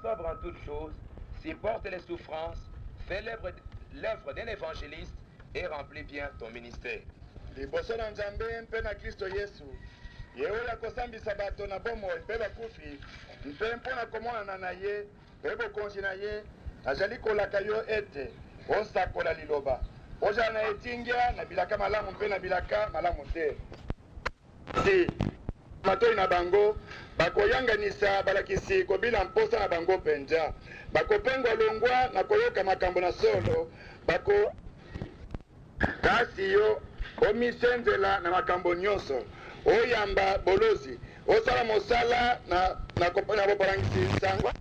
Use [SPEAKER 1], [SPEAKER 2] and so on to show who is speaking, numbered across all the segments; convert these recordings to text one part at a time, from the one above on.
[SPEAKER 1] sobre en toutes choses, supporte les souffrances, fais l'œuvre d'un évangéliste et remplis bien ton ministère.
[SPEAKER 2] liboso na nzambe mpe na kristo yesu ye oyo akosambisa bato na bomoi mpe bakufi mpe mpona komonana na ye mpe bokonzi na ye azali kolaka yo ete osakola liloba ozala na etingya na bilaka malamu mpe na bilaka malamu te si matoi na bango bakoyanganisa balakisi kobila mposa na bango mpenza bakopengwa longwa na koyoka makambo na solo kasi yo omisenzela na makambo nyonso oyamba bolozi osala mosala na bobalangisi sango.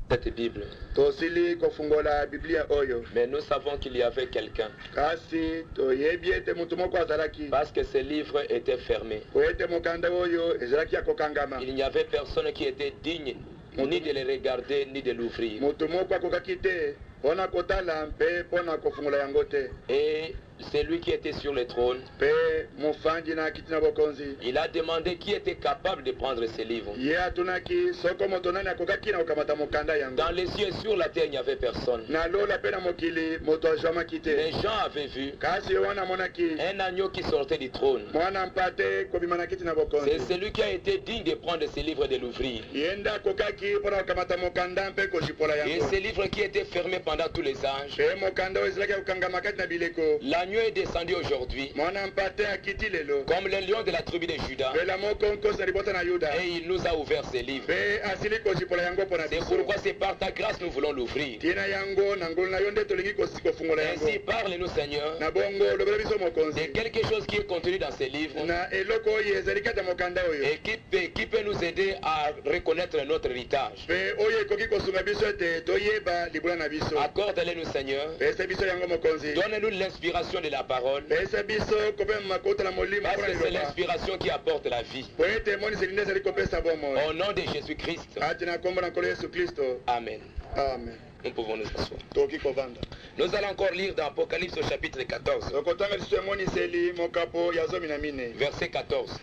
[SPEAKER 1] Cette Bible.
[SPEAKER 2] Tosili kofungola Biblia oyo.
[SPEAKER 1] Mais nous savons qu'il y avait quelqu'un.
[SPEAKER 2] Kasi toyebi ete mutu moko azalaki.
[SPEAKER 1] Parce que ce livre était fermé.
[SPEAKER 2] Ete mokanda oyo ezalaki ya kokangama.
[SPEAKER 1] Il n'y avait personne qui était digne ni de les regarder ni de l'ouvrir.
[SPEAKER 2] Mutu moko akokaki te pona kotala mpe pona kofungola yango te.
[SPEAKER 1] Et celui qui était sur le trône,
[SPEAKER 2] il
[SPEAKER 1] a demandé qui était capable de prendre ces livres. Dans les cieux et sur la terre, il n'y avait personne. Les gens avaient vu un agneau qui sortait du trône. C'est celui qui a été digne de prendre ces livres et de l'ouvrir. Et ces livres qui étaient fermés pendant tous les âges. L'agneau est descendu aujourd'hui comme le lion de la tribu de Juda et il nous a ouvert ses livres. C'est pourquoi c'est par ta grâce nous voulons l'ouvrir. Ainsi parle-nous Seigneur de quelque chose qui est contenu dans ces livres et qui peut nous aider à reconnaître notre héritage. Accorde-le-nous Seigneur. Donne-nous l'inspiration de la parole. Parce que c'est l'inspiration qui apporte la vie. Au nom de Jésus-Christ. Amen.
[SPEAKER 2] Amen.
[SPEAKER 1] Nous pouvons nous asseoir. Nous allons encore lire dans Apocalypse au chapitre 14. Verset 14.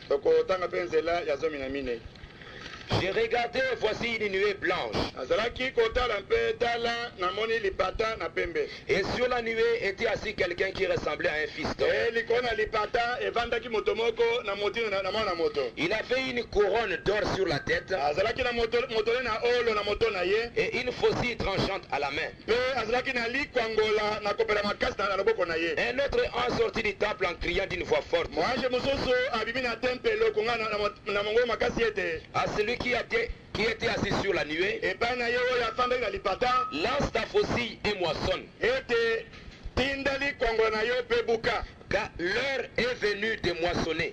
[SPEAKER 1] J'ai regardé, voici une nuée blanche. Et sur la nuée était assis quelqu'un qui ressemblait à un fiston. Il avait une couronne d'or sur la tête et une faucille tranchante à la main. Un autre ange sortit du temple en criant d'une voix forte à celui qui était assis sur la nuée, lance ta faucille et moissonne. Car l'heure est venue de moissonner.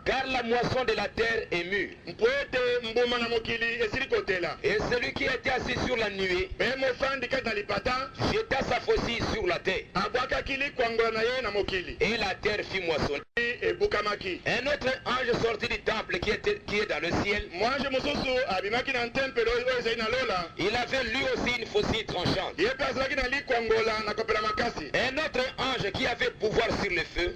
[SPEAKER 1] Car la moisson de la terre est mûre. Et celui qui était assis sur la nuée jeta sa faucille sur la terre. Et la terre fit moissonner. Un autre ange sortit du temple qui est dans le ciel. Il avait lui aussi une faucille tranchante. Un autre ange qui avait pouvoir sur le feu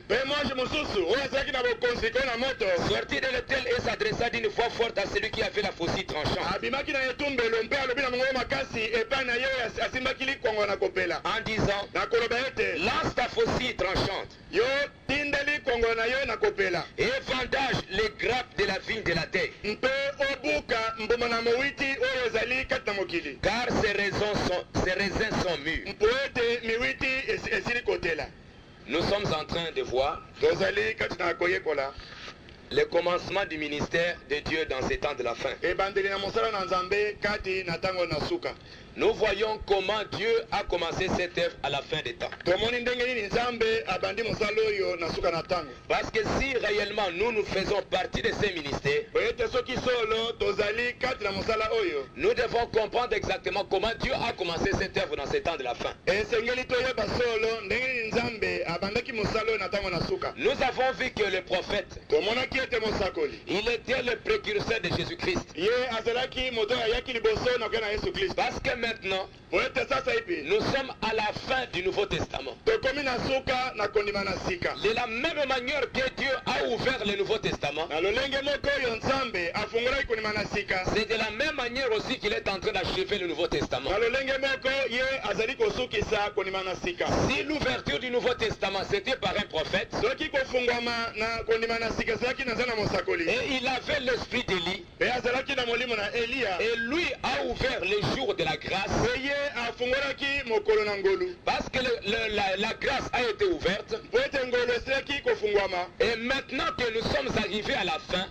[SPEAKER 1] sortit de l'autel et s'adressa d'une voix forte à celui qui avait la faucille tranchante en disant, lance ta faucille tranchante et vendage les grappes de la vigne de la terre, car ces raisins sont mûrs. Nous sommes en train de voir le commencement du ministère de Dieu dans ces temps de la fin. Nous voyons comment Dieu a commencé cette œuvre à la fin des temps. Parce que si réellement nous faisons partie de ces ministères, nous devons comprendre exactement comment Dieu a commencé cette œuvre dans ces temps de la fin. Nous avons vu que le prophète, il était le précurseur de Jésus-Christ. Parce que maintenant, nous sommes à la fin du Nouveau Testament. De la même manière que Dieu a ouvert ouvert le Nouveau Testament, c'est de la même manière aussi qu'il est en train d'achever le Nouveau Testament. Si l'ouverture du Nouveau Testament c'était par un prophète, et il avait l'esprit d'Élie, et lui a ouvert les jours de la grâce, parce que la grâce a été ouverte, et maintenant que nous sommes arrivés à la fin,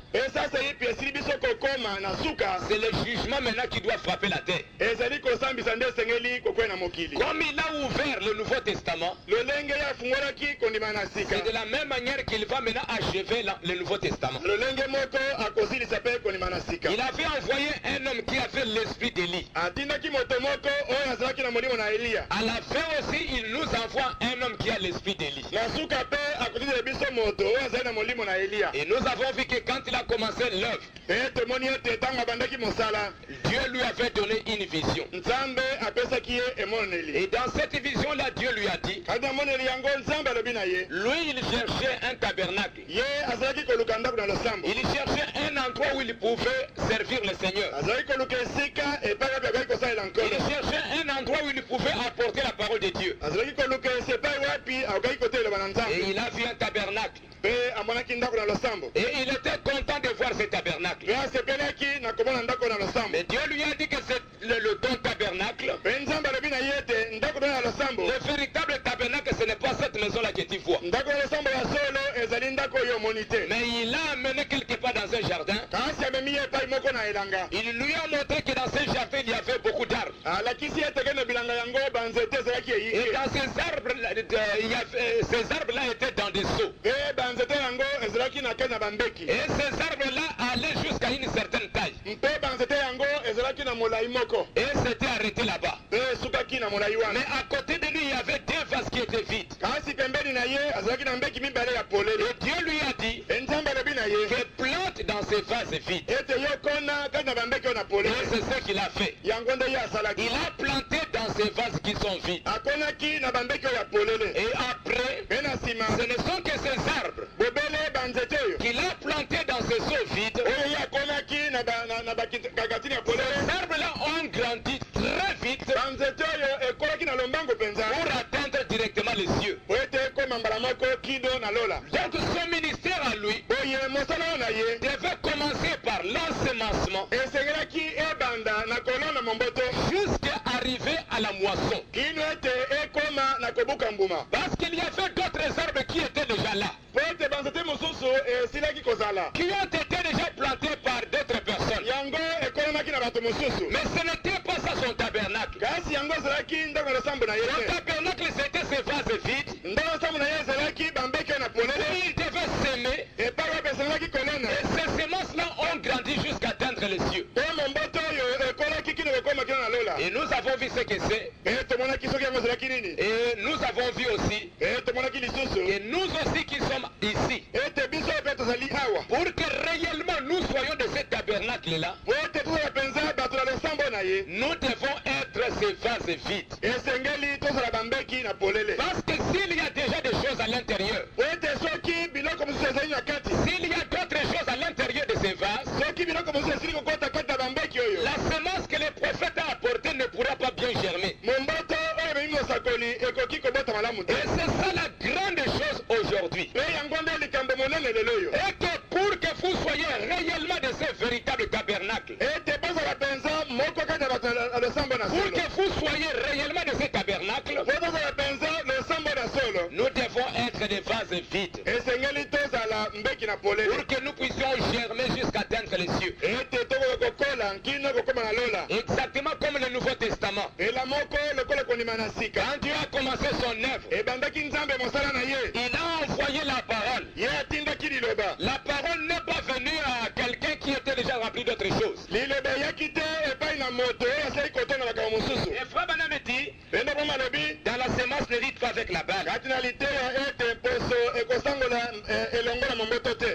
[SPEAKER 1] c'est le jugement maintenant qui doit frapper la terre. Comme il a ouvert le Nouveau Testament, c'est de la même manière qu'il va maintenant achever le Nouveau Testament. Il avait envoyé un homme qui avait l'esprit d'Élie. À la fin aussi, il nous envoie un homme qui a l'esprit d'Élie. Et nous avons vu que quand il a commencé l'œuvre, Dieu lui avait donné une vision. Et dans cette vision-là, Dieu lui a dit, lui il cherchait un tabernacle. Il cherchait un endroit où il pouvait servir le Seigneur. Il cherchait un endroit où il pouvait apporter la parole de Dieu. Et il a vu un tabernacle. Et il était content de voir ce tabernacle. Mais Dieu lui a dit que c'est le don tabernacle. Le véritable tabernacle, ce n'est pas cette maison-là que tu vois. Mais il l'a amené quelque part dans un jardin. Il lui a montré que dans ce jardin, il y avait beaucoup d'arbres. Et dans ces arbres-là étaient dans des seaux. Et ces arbres-là allaient jusqu'à une certaine taille. Et s'était arrêté là-bas. Mais à côté de lui, il y avait deux vases qui étaient vides. Et Dieu lui a dit que plante dans ces vases vides. Et c'est ce qu'il a fait. Il a planté dans ces vases qui sont vides. Et après, ce ne sont que ces arbres qu'il a plantés dans ces seaux vides. Ces arbres-là ont grandi très vite pour atteindre directement les cieux. Donc son ministère à lui devait commencer par l'ensemencement jusqu'à arriver à la moisson. Parce qu'il y avait d'autres arbres qui étaient déjà là, qui ont été déjà plantés par d'autres personnes. Mais ce n'était pas ça son tabernacle. Son tabernacle c'était ces vases vides. Il devait s'aimer. Et ces semences-là ont grandi jusqu'à atteindre les cieux. Et nous avons vu ce que c'est. Et nous avons vu aussi que nous aussi qui sommes ici, pour que réellement nous soyons de ce tabernacle-là, nous devons être ces vases vides. Parce que s'il y a déjà des choses à l'intérieur, s'il y a d'autres choses à l'intérieur de ces vases, la semence que le prophète a apportée ne pourra pas bien germer. Et c'est ça la grande chose aujourd'hui. Et que pour que vous soyez réellement de ce véritable tabernacle, pour que vous soyez réellement de ce tabernacle, nous devons être des vases vides. Pour que nous puissions germer jusqu'à atteindre les cieux. Exactement comme le Nouveau Testament. Quand Dieu a commencé son œuvre, il a envoyé la parole. La parole n'est pas venue à quelqu'un qui était déjà rempli d'autres choses. Et Frère Branham dit, dans la semence ne vite pas avec la balle.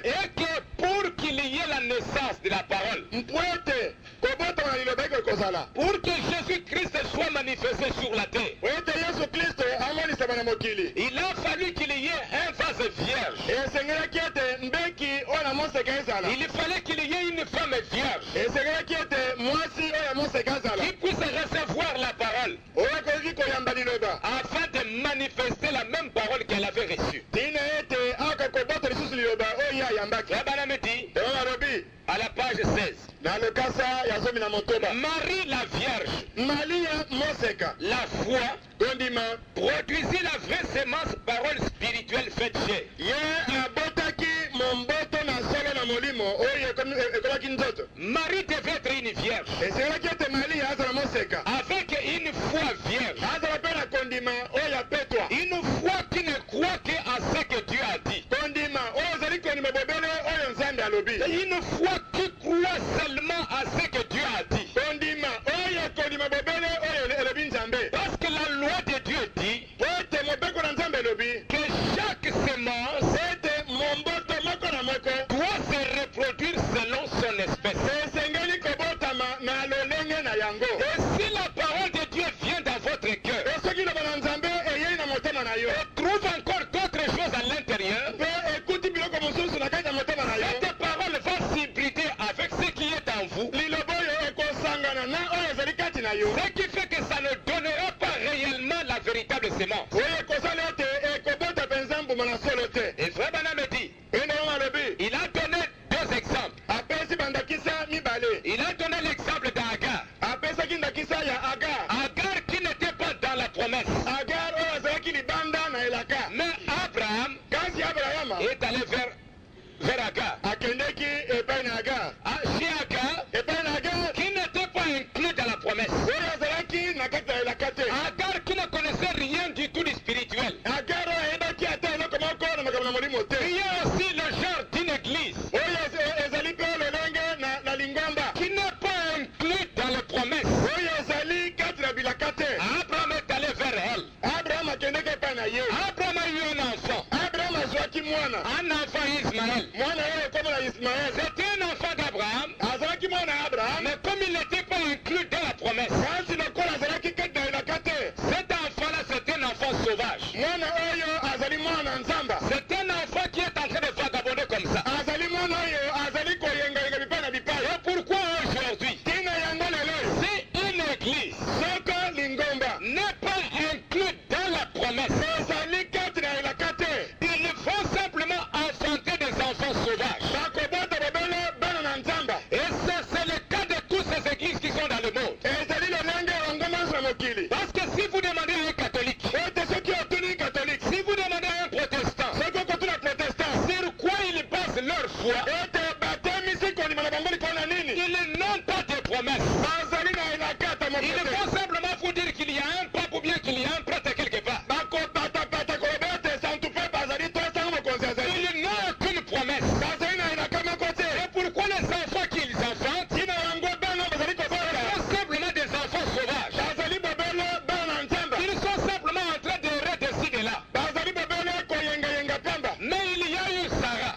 [SPEAKER 1] Et que pour qu'il y ait la naissance de la parole, pour que Jésus-Christ soit manifesté sur la terre, il a fallu qu'il y ait un vase vierge. Il fallait qu'il y ait une femme vierge qui puisse recevoir la parole afin de manifester la même parole qu'elle avait reçue. Rabbanam dit à la page 16, Marie la Vierge, la foi, produisit la vraie sémence parole spirituelle faite chair. Marie devait être une vierge avec une foi vierge, une foi qui ne croit qu'à ce que Dieu a dit, une foi qui croit seulement à ce que Dieu a dit. Parce que la loi de Dieu dit que chaque sémence doit se reproduire selon son espèce. Et si la parole de Dieu vient dans votre cœur et trouve encore d'autres choses à l'intérieur, cette parole va s'hybrider avec ce qui est en vous, ce qui fait que ça ne donnera pas réellement la véritable sémence. Et Frère Branham dit, il a donné deux exemples. Il a donné l'exemple d'Agar. Agar qui n'était pas dans la promesse. Mais Abraham est allé vers Agar. Chez Agar, qui n'était pas inclus dans la promesse. Agar qui ne connaissait rien du tout du spirituel. Il y a aussi le genre d'une église qui n'est pas inclus dans les promesses. Abraham est allé vers elle. Abraham a eu un enfant. Un enfant Ismaël. C'était un enfant d'Abraham. Mais comme il n'était pas inclus dans la promesse, cet enfant-là, c'est un enfant sauvage. C'est un enfant qui est en train de vagabonder comme ça. Et pourquoi aujourd'hui, si une église n'est pas inclue dans la promesse, ils vont simplement enfanter des enfants sauvages. Et c'est le cas de toutes ces églises qui sont dans le monde. Parce que si vous demandez à un catholique, si vous demandez à un protestant, sur quoi ils basent leur foi, ils n'ont pas de promesses. Ils vont simplement vous dire qu'il y a un pape ou bien qu'il y a un prêtre quelque part. Ils n'ont aucune promesse. Et pourquoi les enfants qu'ils enfantent sont simplement des enfants sauvages? Ils sont simplement en train de redécider là. Mais il y a eu Sarah.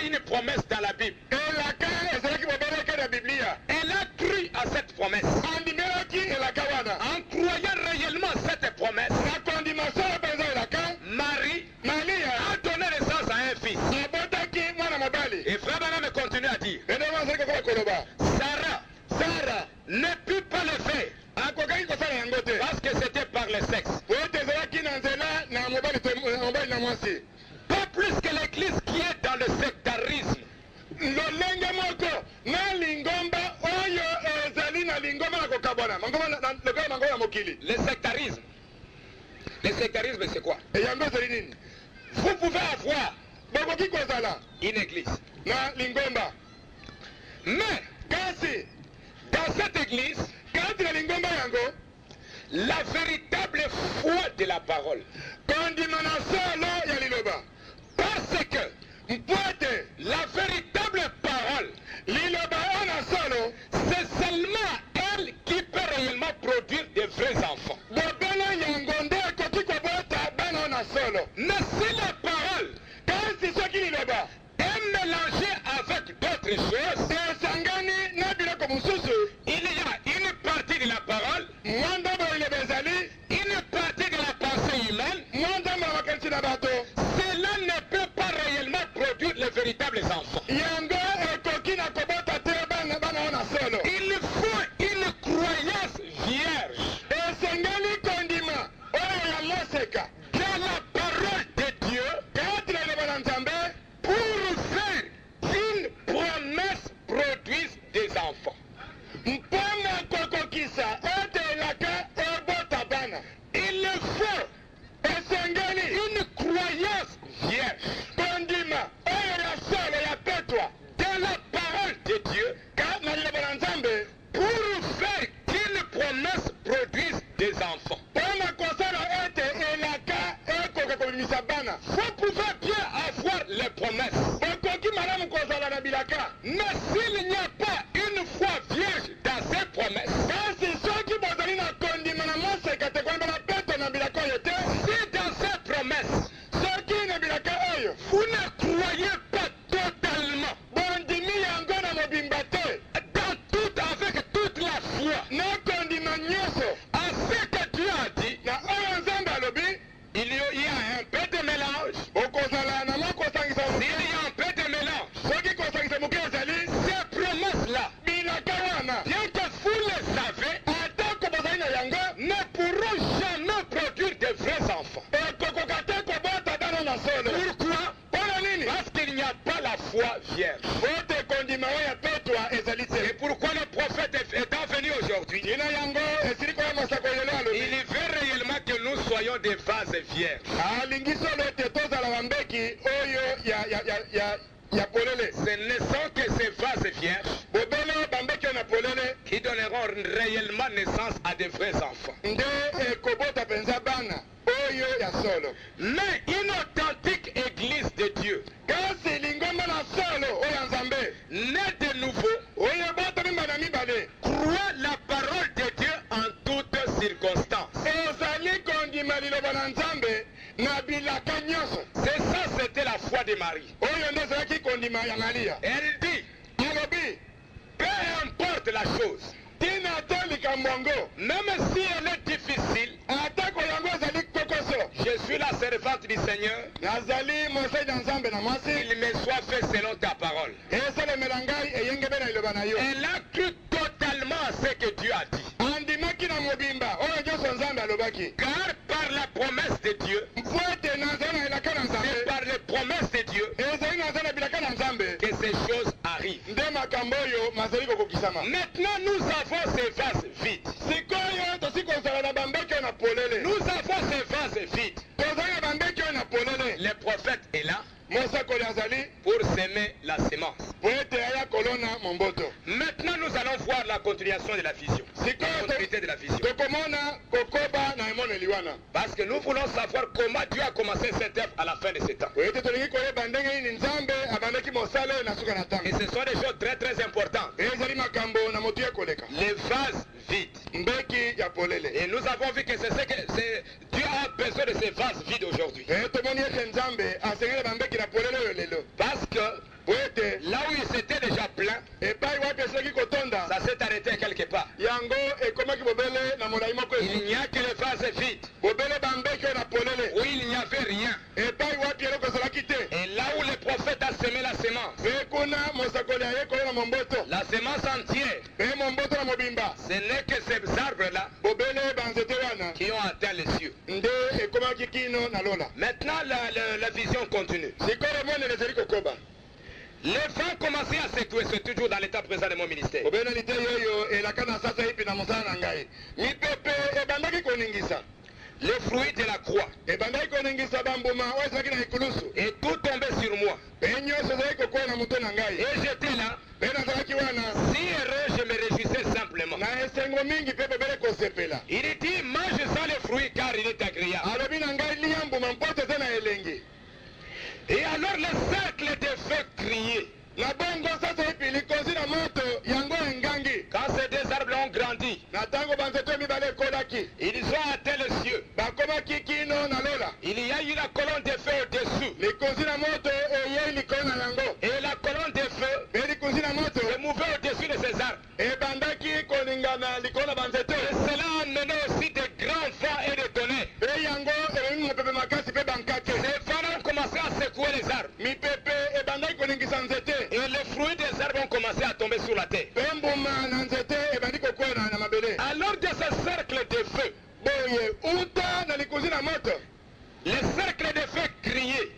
[SPEAKER 1] une promesse dans la Bible. Elle a cru à cette promesse. En croyant réellement à cette promesse, Marie a donné naissance à un fils. Et frère Branham continue à dire, Sarah ne put pas le faire parce que c'était par le sexe. Pas plus que l'église qui est dans le sectarisme. Le sectarisme. Le sectarisme, c'est quoi? Vous pouvez avoir une église. Mais dans cette église, la véritable foi de la parole. Parce que la véritable parole, c'est seulement elle qui peut réellement produire des vrais enfants. Mais si la parole est mélangée avec d'autres choses, il y a une partie de la parole, une partie de la pensée humaine. Cela ne peut pas réellement produire les véritables enfants. Il faut une croyance vierge dans la parole de Dieu pour faire qu'une promesse produise des enfants. Il faut une croyance vierge dans la parole de Dieu pour faire qu'une promesse produise des enfants. Vous pouvez bien avoir les promesses, mais s'il n'y a pas une foi vierge dans ces promesses, si dans ces promesses vous ne croyez pas totalement dans tout, avec toute la foi à ce que Dieu a dit, il y a un peu de mélange. S'il y a un peu de mélange, ces promesses-là, bien que vous les savez, ne pourront jamais produire de vrais enfants. Pourquoi? Parce qu'il n'y a pas la foi vierge. Et pourquoi le prophète étant venu aujourd'hui, il veut réellement que nous soyons des vases vierges. Ce ne sont que ces vases vierges qui donneront réellement naissance à de vrais enfants. Mais une authentique église de Dieu, née de nouveau, croit la parole de Dieu en toutes circonstances. C'est ça, c'était la foi de Marie. Elle dit, peu importe la chose, même si elle est difficile, je suis la servante du Seigneur, qu'il me soit fait selon ta parole. Elle a cru totalement à ce que Dieu a dit. Car par la promesse de Dieu, c'est par les promesses de Dieu que ces choses arrivent. Maintenant nous avons ces vases vides. Nous avons ces vases vides. Le prophèète est là pour s'aimer la sémence. Maintenant nous allons voir la continuation de la vision. La continuité de la vision. Parce que nous voulons savoir comment Dieu a commencé cette œuvre à la fin de ce temps. Et ce sont des choses très très importantes. Les vases vides. Et nous avons vu que c'est ce que Dieu a besoin de ces vases vides aujourd'hui. Parce que La semence entière, ce n'est que ces arbres-là qui ont atteint les cieux. Maintenant, la vision continue. Les vents commençaient à secouer, c'est toujours dans l'état présent de mon ministère. Les fruits de la croix. Et tout tombait sur moi. Et j'étais là. Si heureux, je me réjouissais simplement. Il dit, mange sans les fruits car il est agréable. Et alors le cercle de feu criait. Quand ces deux arbres ont grandi, ils ont atteint le cieux. Il y a eu la colonne de feu au-dessous. Et la colonne de feu se mouvait au-dessus de ces arbres. Et cela a amené aussi de grands vents et de tonnerres. Ces vents ont commencé à secouer les arbres. Et les fruits des arbres ont commencé à tomber sur la terre. Alors de ce cercle de feu, le cercle de feu criait,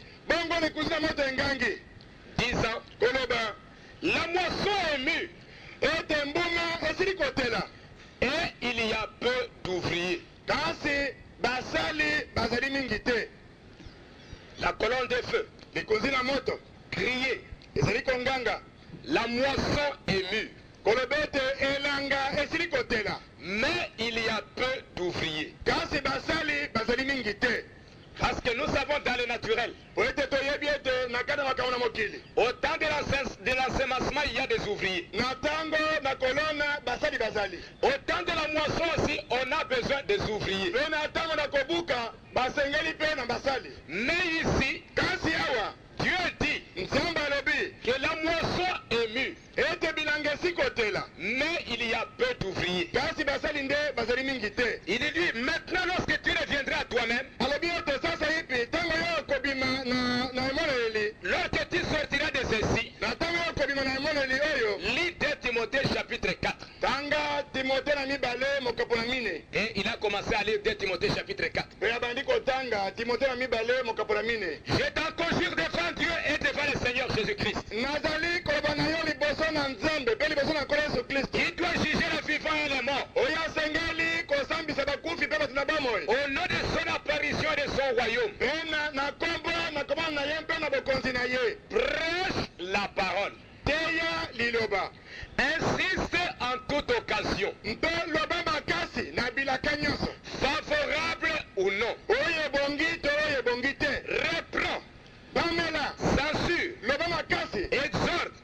[SPEAKER 1] disant, la moisson est mûre, et il y a peu d'ouvriers. La colonne de feu criait, la moisson est mûre, mais il y a peu d'ouvriers. Parce que nous savons dans le naturel, au temps de l'ensemencement, il y a des ouvriers. Au temps de la moisson aussi, on a besoin des ouvriers. Mais ici, Dieu dit que la moisson est mûre, mais il y a peu d'ouvriers. Il dit, maintenant lorsque tu reviendras à toi-même, lorsque tu sortiras de ceci, lis 2 Timothée chapitre 4. Et il a commencé à lire 2 Timothée chapitre 4. Je t'en conjure devant Dieu et devant le Seigneur Jésus-Christ, qui doit juger les vivants et les morts, au nom de son apparition et de son royaume. Prêche la parole. Insiste en toute occasion, favorable ou non. Reprends, censure, exhorte,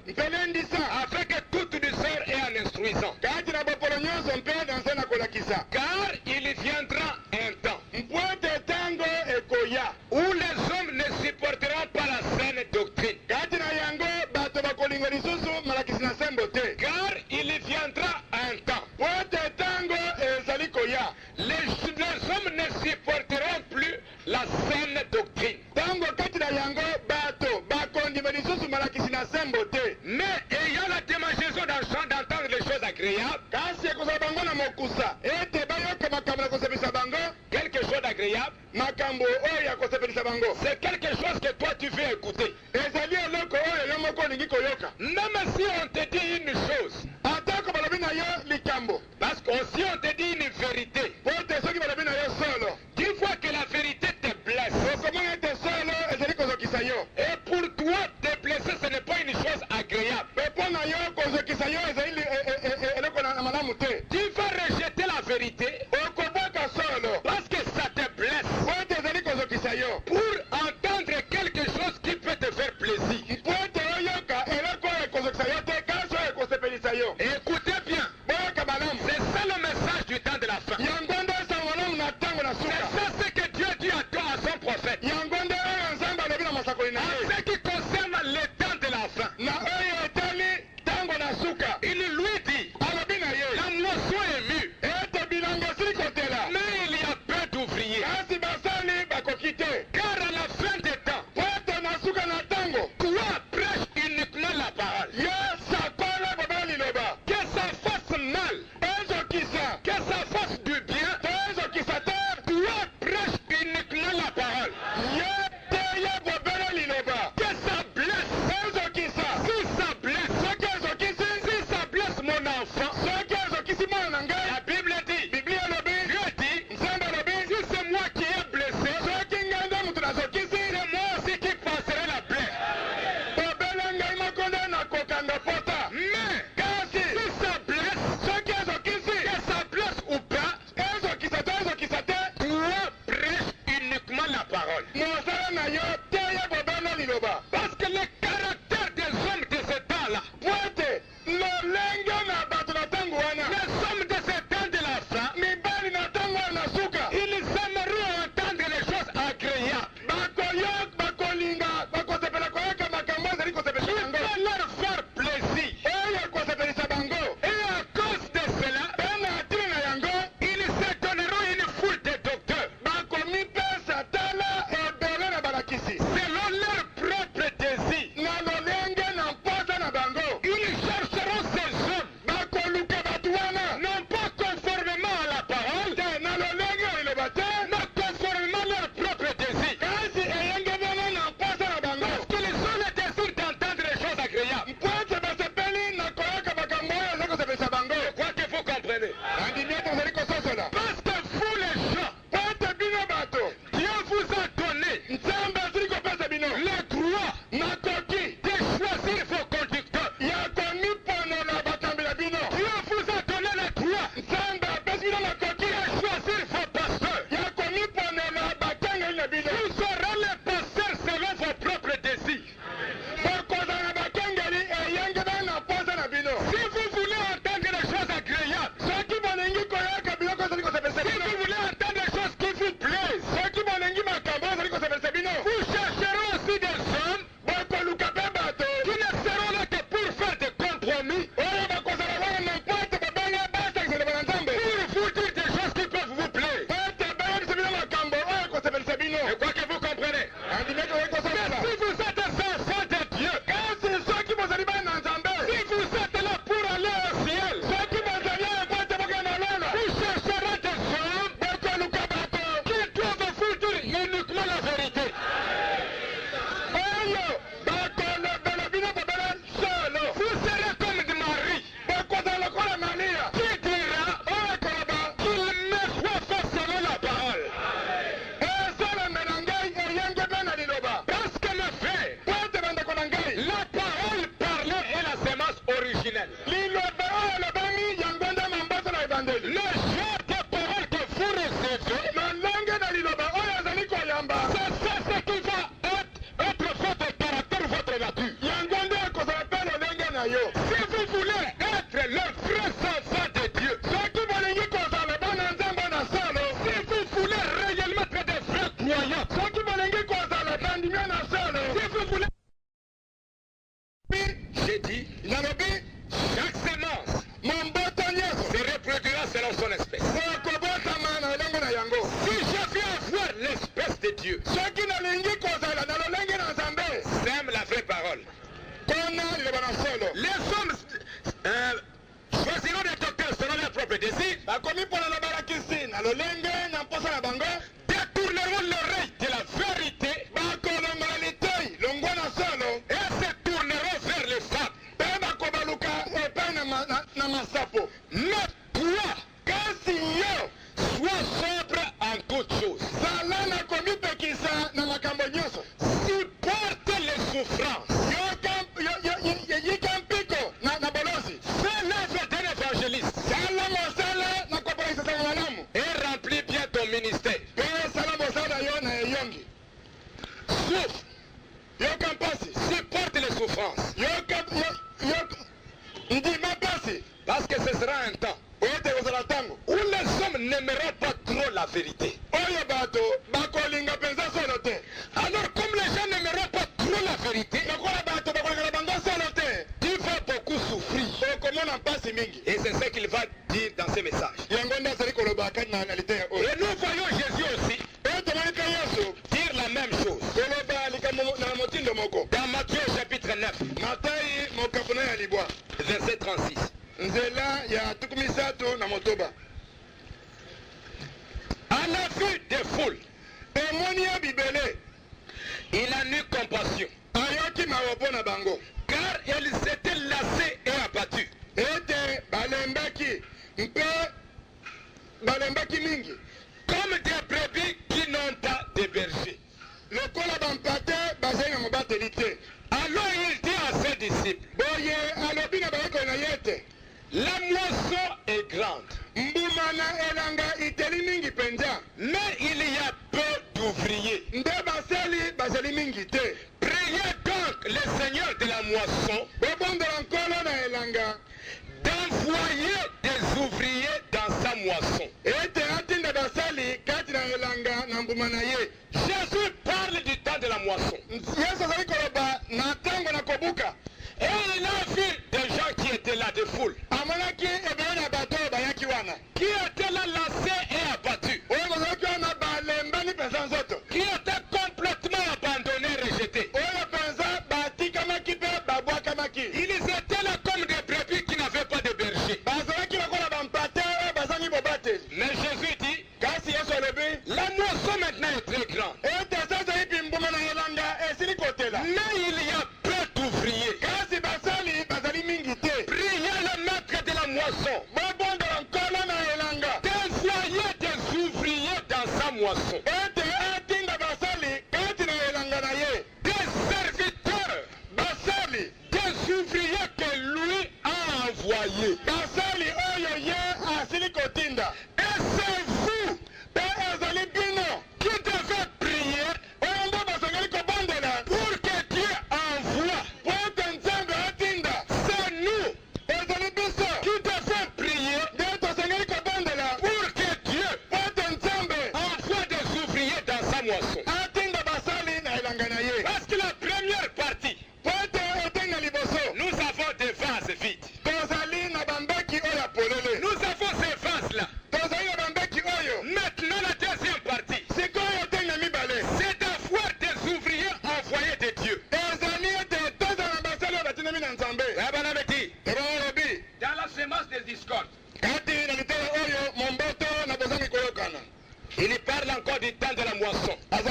[SPEAKER 1] avec toute douceur et en instruisant. Car il viendra un temps où les hommes ne supporteront pas la saine doctrine. Car il viendra un temps. Les hommes ne supporteront plus la saine doctrine. Mais ayant la démangeaison d'entendre les choses agréables, quelque chose d'agréable, c'est quelque chose que toi tu veux écouter. Même si on te dit une chose, parce que si on te dit une vérité, tu vois que la vérité te blesse. Et pour toi, te blesser, ce n'est pas une chose agréable. Tu vas rejeter la vérité parce que ça te blesse. Pour entendre quelque chose qui peut te faire plaisir. Écoutez bien, c'est ça le message du temps de la fin. C'est ça ce que Dieu dit à son prophète. En ce qui concerne le temps de la fin, il lui J'ai dit, chaque semence se reproduira selon son espèce. Si je viens voir l'espèce de Dieu, sème la vraie parole. Les hommes choisiront des docteurs selon leur propre désir, détourneront l'oreille de la vérité et se tourneront vers les femmes. Mais toi, sois sobre en toutes choses. Supporte les souffrances. Fais l'œuvre d'un évangéliste et remplis bien ton ministère. Souffre. Supporte les souffrances. Parce que ce sera un temps où les hommes n'aimeront pas trop la vérité. Alors comme les gens n'aimeront pas trop la vérité, tu vas beaucoup souffrir. Et c'est ce qu'il va dire dans ce message. Et nous voyons Jésus aussi dire la même chose. Dans Matthieu chapitre 9, verset 36. À la vue des foules, il a eu compassion, car ils s'étaient lassés et abattus. Comme des brebis qui n'ont pas de berger. Alors il dit à ses disciples, la moisson est grande, mais il y a peu d'ouvriers. Priez donc le Seigneur de la moisson d'envoyer des ouvriers dans sa moisson. Jésus parle du temps de la moisson. Et il a vu des gens qui étaient là, des foules, qui étaient là lassés et abattus, qui étaient complètement abandonnés, rejetés. Ils étaient là comme des brebis qui n'avaient pas de berger. Mais Jésus dit, la moisson maintenant est très grande, mais il y a peu d'ouvriers. Priez le maître de la moisson d'envoyer des ouvriers dans sa moisson, des serviteurs, des ouvriers que lui a envoyés. Et c'est vous qui devez prier pour que Dieu envoie. C'est nous qui devons prier pour que Dieu envoie des ouvriers dans sa moisson. Parce que la première partie, nous avons des vases vides. Nous avons ces vases-là. Maintenant, la deuxième partie, c'est d'avoir des ouvriers envoyés de Dieu. Dans la semence des discordes, il parle encore du temps de la moisson. Parce que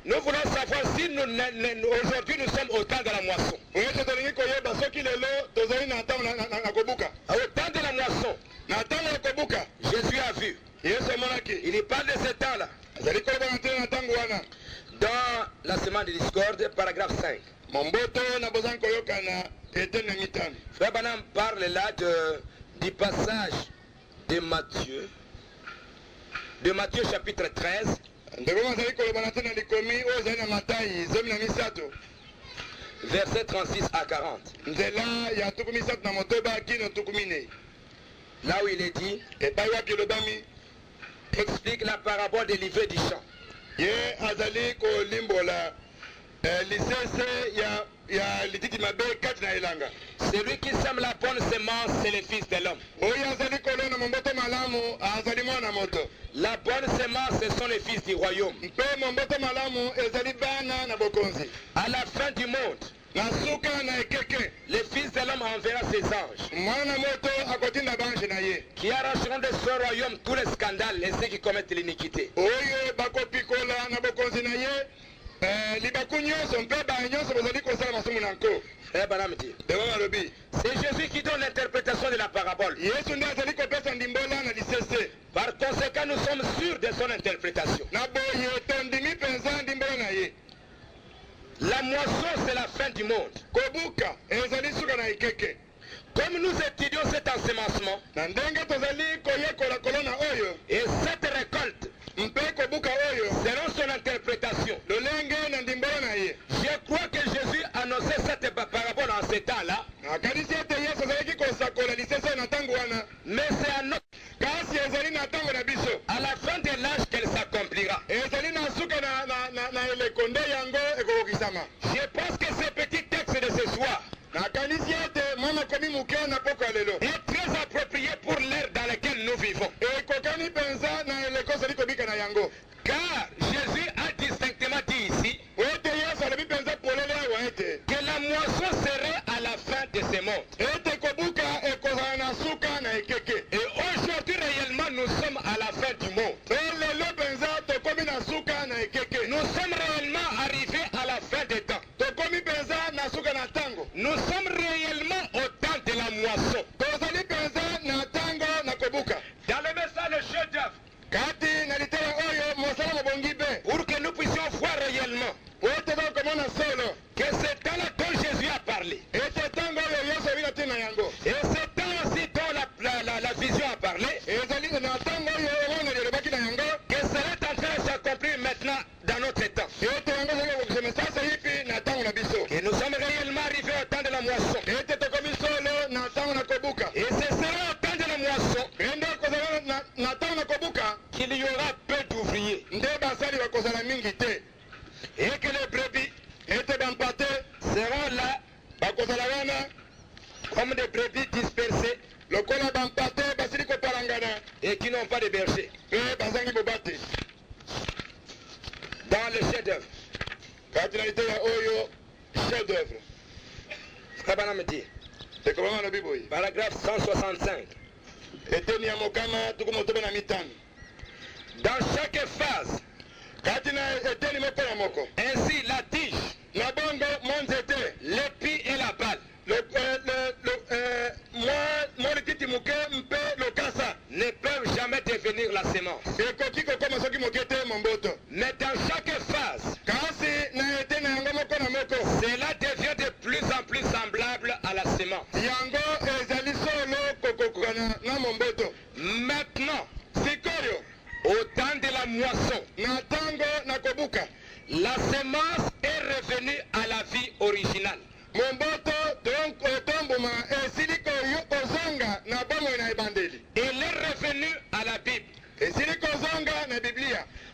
[SPEAKER 1] nous voulons savoir si aujourd'hui nous sommes au temps de la moisson. Au temps de la moisson, Jésus a vu. Il parle de ce temps-là. Dans la semence de discorde, paragraphe 5. Frère Branham parle là du passage de Matthieu chapitre 13. Verset 36 à 40. Là où il est dit, explique la parabole de l'ivraie du champ. Celui qui sème la bonne semence, c'est le Fils de l'homme. La bonne semence, ce sont les fils du royaume. À la fin du monde, le Fils de l'homme enverra ses anges qui arracheront de ce royaume tous les scandales et ceux qui commettent l'iniquité. C'est Jésus qui donne l'interprétation de la parabole. Par conséquent, nous sommes sûrs de son interprétation. La moisson, c'est la fin du monde. Comme nous étudions cet ensemencement et cette récolte selon son interprétation, je crois que Jésus annonçait cette parabole en ce temps-là, mais c'est à la fin de l'âge qu'elle s'accomplira. Je pense que ce petit texte de ce soir est très approprié pour l'ère dans laquelle nous vivons. Car Jésus a distinctement dit ici que la moisson serait à la fin de ce monde. Et aujourd'hui réellement nous sommes à la fin du monde. Nous sommes réellement arrivés à la fin des temps. Nous sommes réellement au temps de la moisson. Dans le message de chef-d'œuvre, pour que nous puissions voir réellement que c'est temps-là dont Jésus a parlé. Et c'est temps aussi dont la vision a parlé. Que serait en train de s'accomplir maintenant dans notre temps. Et nous sommes réellement arrivés au temps de la moisson. Et ce sera au temps de la moisson qu'il y aura peu d'ouvriers. Et que les brebis seront là comme des brebis dispersées et qui n'ont pas de berger. Dans le chef-d'œuvre. Paragraphe 165. Dans chaque phase, ainsi la tige, l'épi et la balle ne peuvent jamais devenir la semence. Mais dans chaque phase, cela devient de plus en plus semblable à la semence. Maintenant, au temps de la moisson, la semence est revenue à la vie originale. Elle est revenue à la Bible.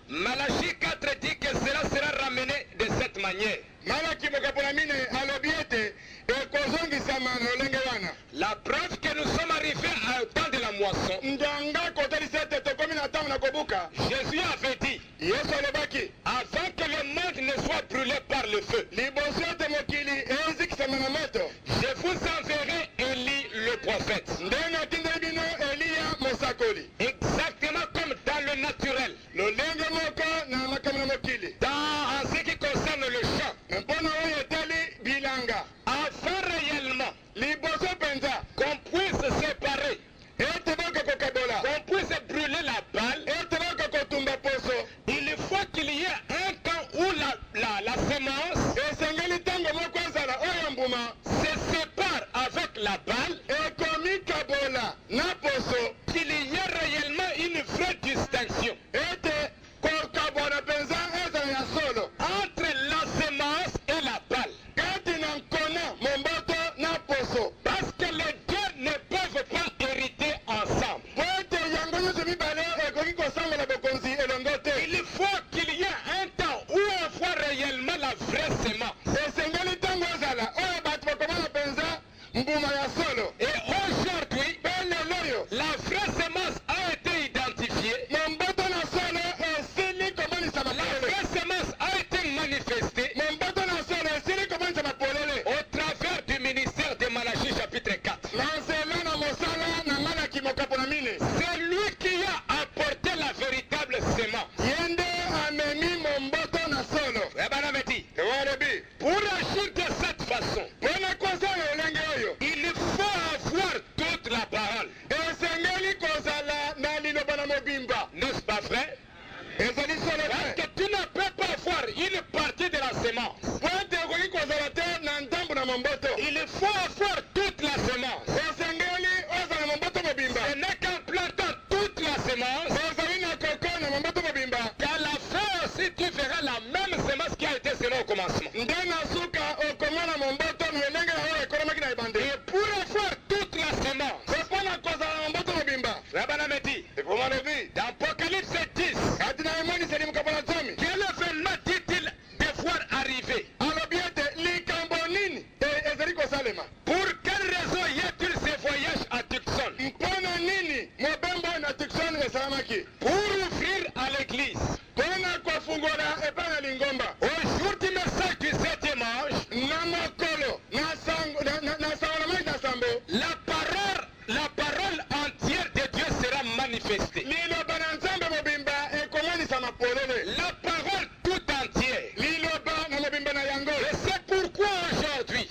[SPEAKER 1] Malachie 4 dit que cela sera ramené de cette manière. La preuve que nous sommes arrivés au temps de la moisson, Jésus avait dit, avant que le monde ne soit brûlé par le feu, je vous enverrai Élie le prophète. Exactement comme dans le naturel. En ce qui concerne le champ, afin réellement qu'on puisse séparer, qu'on puisse brûler la balle, il faut qu'il y ait un temps où la semence se sépare avec la balle, qu'il y ait réellement une vraie distinction entre la semence et la balle. Parce que les deux ne peuvent pas hériter ensemble. Il faut qu'il y ait un temps où on voit réellement la vraie semence. Et aujourd'hui, la vraie semence a été identifiée. La vraie semence a été manifestée au travers du ministère de Malachie chapitre 4. C'est lui qui a apporté la véritable semence. Pour agir de cette façon, il faut avoir toute la parole. N'est-ce pas vrai? Parce que tu ne peux pas avoir une partie de la semence. Il faut avoir toute la semence. Ce n'est qu'en plantant toute la semence qu'à la fin aussi tu verras la même semence qui a été semée au commencement. Et pour avoir toute la semence, dans Apocalypse 10, quel événement dit-il devoir arriver? Pour quelle raison y a-t-il ce voyage à Tucson? Pour ouvrir à l'église. Au jour du message du 7e ange, la parole entière de Dieu sera manifestée. La parole tout entière. Et c'est pourquoi aujourd'hui,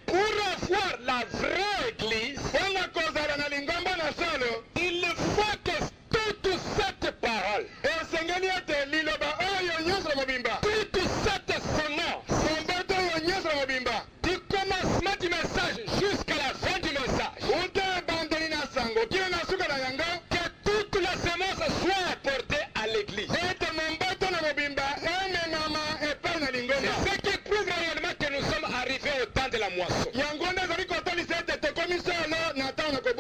[SPEAKER 1] pour avoir la vraie église, il faut que toute cette parole, toute cette semence, du commencement du message jusqu'à la fin du message, que toute la semence soit apportée à l'église. C'est ce qui prouve réellement que nous sommes arrivés au temps de la moisson.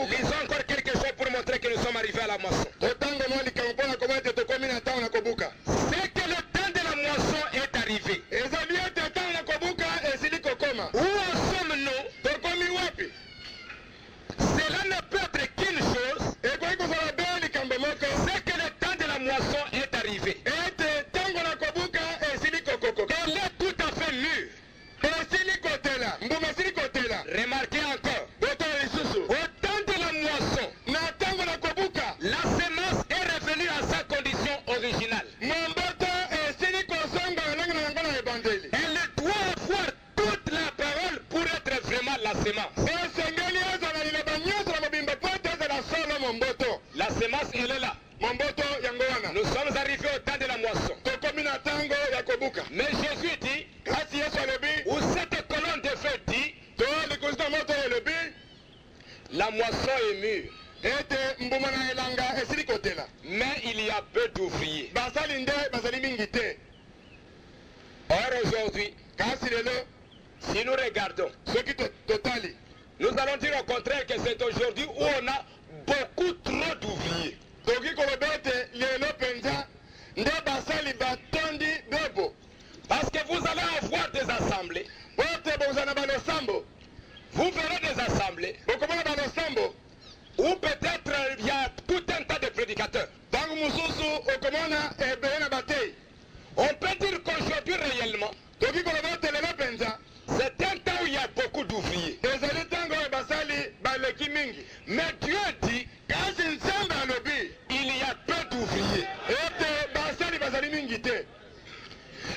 [SPEAKER 1] Lisons encore quelque chose pour montrer que nous sommes arrivés à la moisson. C'est que le temps de la moisson est arrivé. Où en sommes-nous? Cela ne peut être qu'une chose. C'est que le temps de la moisson est arrivé. Elle est tout à fait mûre. Remarquez encore. Au temps de la moisson, la semence est revenue à sa condition originale. Elle doit avoir toute la parole pour être vraiment la semence. La semence, elle est là. Nous sommes arrivés au temps de la moisson. Mais Jésus dit, ou cette colonne de feu dit, la moisson est mûre. Mais il y a peu d'ouvriers. Or aujourd'hui, si nous regardons, nous allons dire au contraire que c'est aujourd'hui où on a beaucoup trop d'ouvriers. Parce que vous allez avoir des assemblées. Vous verrez des assemblées où peut-être il y a tout un tas de prédicateurs. On peut dire qu'aujourd'hui réellement, c'est un temps où il y a beaucoup d'ouvriers. Mais Dieu dit, il y a peu d'ouvriers.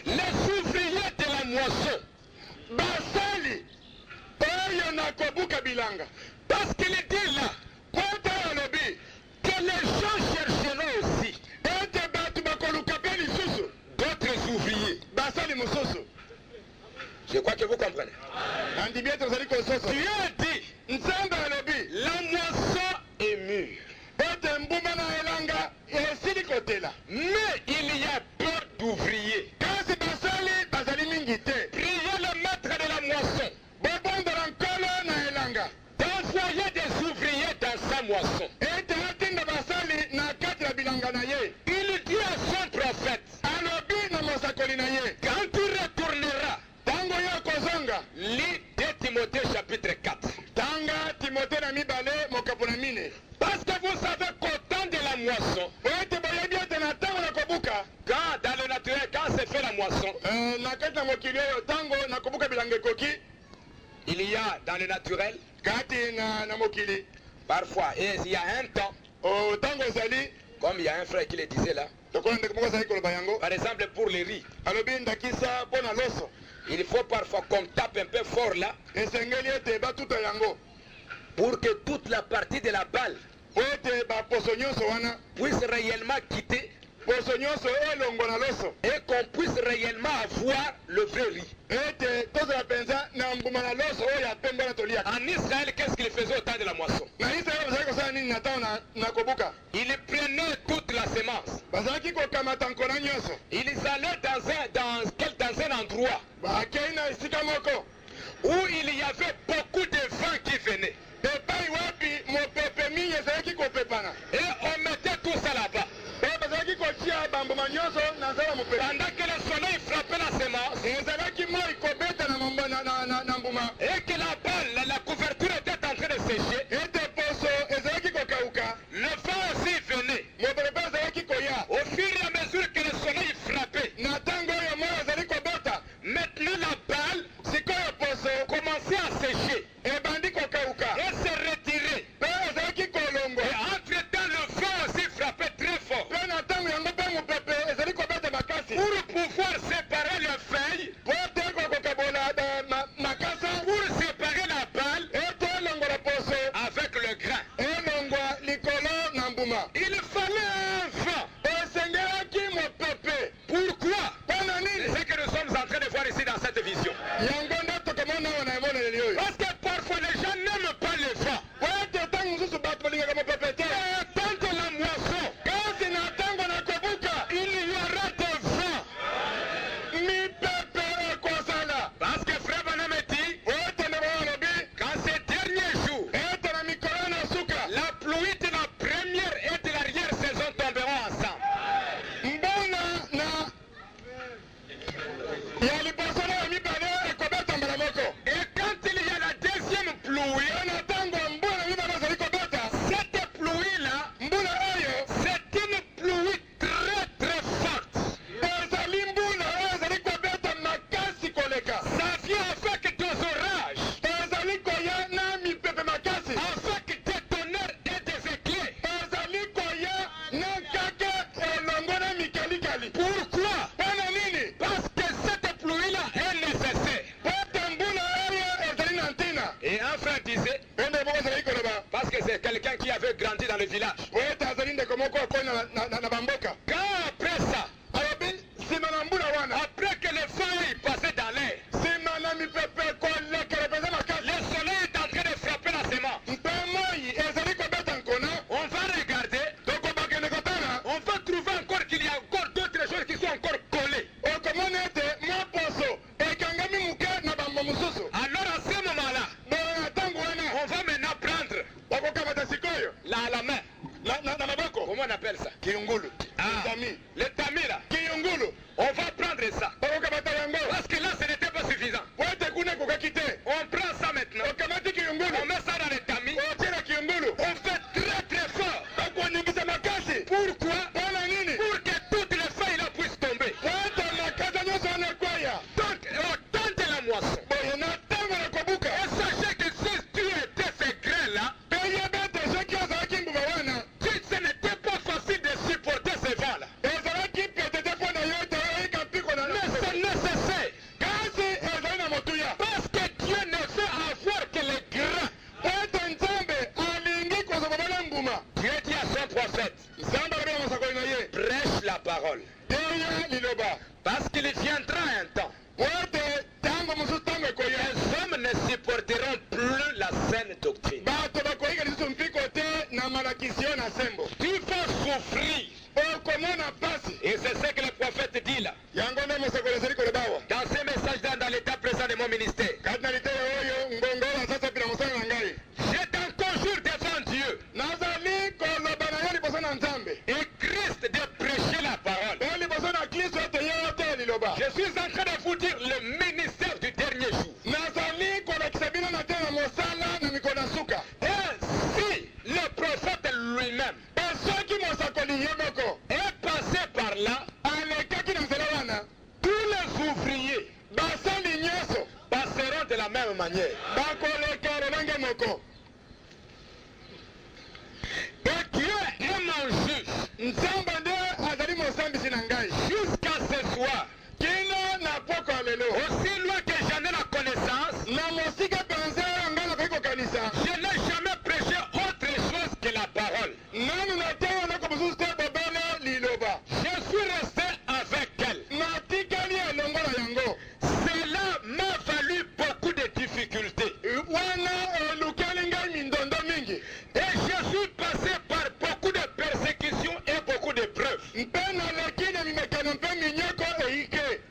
[SPEAKER 1] Les ouvriers de la moisson, parce qu'il dit là, que les gens chercheront aussi d'autres ouvriers. Je crois que vous comprenez. Dieu dit, la moisson est mûre. Mais il y a peu d'ouvriers. Priez le maître de la moisson d'envoyer des ouvriers dans sa moisson. Il dit à son prophète, quand tu retourneras, lis 2 Timothée chapitre
[SPEAKER 2] nakati na mokili oyo tango nakobuka bilanga ekoki
[SPEAKER 1] il y a dans le naturel
[SPEAKER 2] kati na mokili
[SPEAKER 1] parfois et il y a un temps
[SPEAKER 2] tango ezali
[SPEAKER 1] comme il y a un frère qui le disait là
[SPEAKER 2] lokola ndeko moko azali koloba yango
[SPEAKER 1] par exemple pour les riz
[SPEAKER 2] alobi ndakisa mpo na loso
[SPEAKER 1] il faut parfois qu'on tape un peu fort là
[SPEAKER 2] esengeli ete batuta yango
[SPEAKER 1] pour que toute la partie de la balle
[SPEAKER 2] po ete baposo nyonso wana
[SPEAKER 1] puisse réellement quitter
[SPEAKER 2] poso nyonso elongo na loso
[SPEAKER 1] et qu'on puisse réellement avoir le vrai riz.
[SPEAKER 2] ete tozala mpenza na mbuma na loso oyo ya pembe na toliaka.
[SPEAKER 1] En Israël, qu'est-ce qu'il faisait au temps de la moisson?
[SPEAKER 2] Na Israël bazalaki kosala nini na ntango na kobuka?
[SPEAKER 1] Il prenait toute la semence.
[SPEAKER 2] Bazalaki kokamata nkona nyonso.
[SPEAKER 1] Ils allaient dans un endroit
[SPEAKER 2] bakei na esika moko
[SPEAKER 1] où il y avait beaucoup de vent qui venaient.
[SPEAKER 2] epai wapi mopepe mingi ezalaki kopepana.
[SPEAKER 1] Et on mettait tout ça là-bas.
[SPEAKER 2] bazalaki kotia bambuma nyonso na nzala mopepe.
[SPEAKER 1] Pendant que le soleil frappait la semence,
[SPEAKER 2] ezalaki moi kobeta na mbuma.
[SPEAKER 1] et que la balle, la couverture était en train de sécher,
[SPEAKER 2] ete poso ezalaki kokauka.
[SPEAKER 1] le vent aussi venait.
[SPEAKER 2] mopepe ezalaki koya.
[SPEAKER 1] Au fur et à mesure que le soleil frappait,
[SPEAKER 2] na ntango oyo moi ezali kobeta.
[SPEAKER 1] maintenant la balle
[SPEAKER 2] sikoyo poso
[SPEAKER 1] commençait à sécher
[SPEAKER 2] ebandi kokauka.
[SPEAKER 1] et se retirer.
[SPEAKER 2] mpe ezalaki kolongo.
[SPEAKER 1] Et entre-temps, le vent aussi frappait très fort.
[SPEAKER 2] mpe na ntango yango mpe mopepe ezali kobeta makasi.
[SPEAKER 1] Pour pouvoir séparer les feuilles,
[SPEAKER 2] po ete kokokabola makasa.
[SPEAKER 1] pour séparer la balle
[SPEAKER 2] ete elongola poso
[SPEAKER 1] avec le grain.
[SPEAKER 2] elongwa likolo na mbuma.
[SPEAKER 1] Il fallait un vent.
[SPEAKER 2] esengelaki mopepe.
[SPEAKER 1] Pourquoi?
[SPEAKER 2] mpona
[SPEAKER 1] C'est
[SPEAKER 2] nini?
[SPEAKER 1] ce que nous sommes en train de voir ici dans cette vision.
[SPEAKER 2] yango nde tokomona awa na emoneleli oyo.
[SPEAKER 1] Parce que parfois les gens n'aiment pas le vent.
[SPEAKER 2] po ete ntango mosusu bato balingaka mopepe te.
[SPEAKER 1] Et tant que la moisson,
[SPEAKER 2] kasi na ntango na kobuka
[SPEAKER 1] il y aura des vents.
[SPEAKER 2] mipepe ekozala.
[SPEAKER 1] Parce que frère Branham dit,
[SPEAKER 2] po ete nde baolobi
[SPEAKER 1] qu'en ces derniers jours,
[SPEAKER 2] ete na mikolo na suka
[SPEAKER 1] la pluie de la première et de l'arrière saison tomberont ensemble.
[SPEAKER 2] mbula na ya liboso na ya mibale ekobeta mbala moko.
[SPEAKER 1] Et quand il y a la deuxième pluie,
[SPEAKER 2] na ntango mbula na mibale ezali kobeta.
[SPEAKER 1] cette pluie-là,
[SPEAKER 2] mbula oyo
[SPEAKER 1] c'est une pluie très très forte.
[SPEAKER 2] ezali mbula oyo ezali kobeta makasi koleka.
[SPEAKER 1] Ça vient avec des orages,
[SPEAKER 2] ezali koya na mipepe makasi.
[SPEAKER 1] avec des tonnerres et des éclairs.
[SPEAKER 2] ezali koya na kake elongo na mikalikali.
[SPEAKER 1] Pourquoi?
[SPEAKER 2] mpona nini?
[SPEAKER 1] Parce que cette pluie-là est nécessaire.
[SPEAKER 2] po ete mbula oyo ezali na ntina.
[SPEAKER 1] Et un frère disait,
[SPEAKER 2] mpe nde moko ezali koloba
[SPEAKER 1] parce que c'est quelqu'un qui avait grandi dans le village.
[SPEAKER 2] po ete azali ndeko moko akoi na bamboka.
[SPEAKER 1] Quand après ça,
[SPEAKER 2] alobi nsima na mbula wana
[SPEAKER 1] après que le vent est passé dans l'air,
[SPEAKER 2] nsima na mipepe kolekela mpenza makasi.
[SPEAKER 1] le soleil est en train de frapper la semence.
[SPEAKER 2] mpe moi ezali kobeta nkona.
[SPEAKER 1] On va regarder,
[SPEAKER 2] tokobakende kotala.
[SPEAKER 1] on va trouver encore qu'il y a encore d'autres choses qui sont encore collées.
[SPEAKER 2] okomona ete mwa poso ekangami moke na bambo mosusu.
[SPEAKER 1] Alors à ce moment-là,
[SPEAKER 2] bona na ntango wana
[SPEAKER 1] on va maintenant prendre
[SPEAKER 2] bakokamata sikoyo
[SPEAKER 1] la main.
[SPEAKER 2] na maboko
[SPEAKER 1] Comment on appelle ça?
[SPEAKER 2] kiyungulu.
[SPEAKER 1] Ah,
[SPEAKER 2] tami
[SPEAKER 1] le tamis là.
[SPEAKER 2] kiyungulu
[SPEAKER 1] On va prendre ça.
[SPEAKER 2] bakokamata yango.
[SPEAKER 1] Parce que là, ce n'était pas suffisant.
[SPEAKER 2] po ete kuna ekokaki te.
[SPEAKER 1] On prend ça maintenant.
[SPEAKER 2] okamati kiyungulu
[SPEAKER 1] On met ça dans le tamis.
[SPEAKER 2] otie na kiyungulu.
[SPEAKER 1] On fait très très fort.
[SPEAKER 2] bakoningisa makasi.
[SPEAKER 1] Pourquoi?
[SPEAKER 2] mpona nini?
[SPEAKER 1] Pour que toutes les feuilles là puissent tomber.
[SPEAKER 2] po ete makasa nyonso wana ekwaya.
[SPEAKER 1] Donc, au temps de la moisson.
[SPEAKER 2] boye na ntango na kobuka.
[SPEAKER 1] Et sachez que si tu étais ces grains là,
[SPEAKER 2] mpe yeba ete soki azalaki mbuma wana
[SPEAKER 1] ce n'était pas facile de supporter ces vents là.
[SPEAKER 2] ezalaki pete te mpo na yo ete oyika mpiko na
[SPEAKER 1] Mais c'est nécessaire.
[SPEAKER 2] kasi ezali na motuya.
[SPEAKER 1] Parce que Dieu ne veut avoir que les grains.
[SPEAKER 2] po ete nzambe alingi kozwa babala mbuma.
[SPEAKER 1] Dieu dit à son prophète,
[SPEAKER 2] nzambe alobela masakoli na ye
[SPEAKER 1] prêche la parole.
[SPEAKER 2] teya liloba.
[SPEAKER 1] Parce qu'il viendra un temps.
[SPEAKER 2] po ete ntango mosusu ntango ekoya
[SPEAKER 1] Les hommes ne supporteront plus la saine doctrine.
[SPEAKER 2] bato bakoyika lisusu mpiko te na malakisi yo na sembo.
[SPEAKER 1] Tu vas souffrir.
[SPEAKER 2] okomona mpasi.
[SPEAKER 1] Et c'est ce que le prophète dit là.
[SPEAKER 2] yango nde mosakoli ezali koloba awa.
[SPEAKER 1] Dans ce message dans l'état présent de mon ministère.
[SPEAKER 2] kati na litele oyo ngongo oyo asasapila mosala na ngai.
[SPEAKER 1] Je t'en conjure devant Dieu
[SPEAKER 2] nazali koloba na yo liboso na nzambe.
[SPEAKER 1] et Christ de prêcher la parole.
[SPEAKER 2] oyo liboso na kristo ete yo te liloba.
[SPEAKER 1] Je suis en train de vous dire le ministère du dernier jour.
[SPEAKER 2] nazali kolakisa bino na te na mosala na mikolo na suka.
[SPEAKER 1] Et si le prophète lui-même
[SPEAKER 2] soki mosakoli ye moko
[SPEAKER 1] est passé par là,
[SPEAKER 2] alekaki na nzela wana.
[SPEAKER 1] tous les ouvriers
[SPEAKER 2] basali nyonso
[SPEAKER 1] passeront de la même manière.
[SPEAKER 2] bakoleka lolenge moko.
[SPEAKER 1] Et Dieu est mon juge.
[SPEAKER 2] Nzambe nde azali mosambisi na ngai
[SPEAKER 1] Jusqu'à ce soir,
[SPEAKER 2] kino na poko ya lelo.
[SPEAKER 1] aussi loin que j'en ai la connaissance,
[SPEAKER 2] Na mosika penza ngai nakoki kokanisa
[SPEAKER 1] je n'ai jamais prêché autre chose que la parole.
[SPEAKER 2] nanu na te eloko mosusu te bobele liloba.
[SPEAKER 1] Je suis resté avec elle.
[SPEAKER 2] Natikali elongo na yango.
[SPEAKER 1] Cela m'a valu beaucoup de difficultés.
[SPEAKER 2] Wana elukeli ngai mindondo mingi.
[SPEAKER 1] Et je suis passé par beaucoup de persécutions et beaucoup de preuves.
[SPEAKER 2] Mpe naleki na mimekano mpe minyoko eike.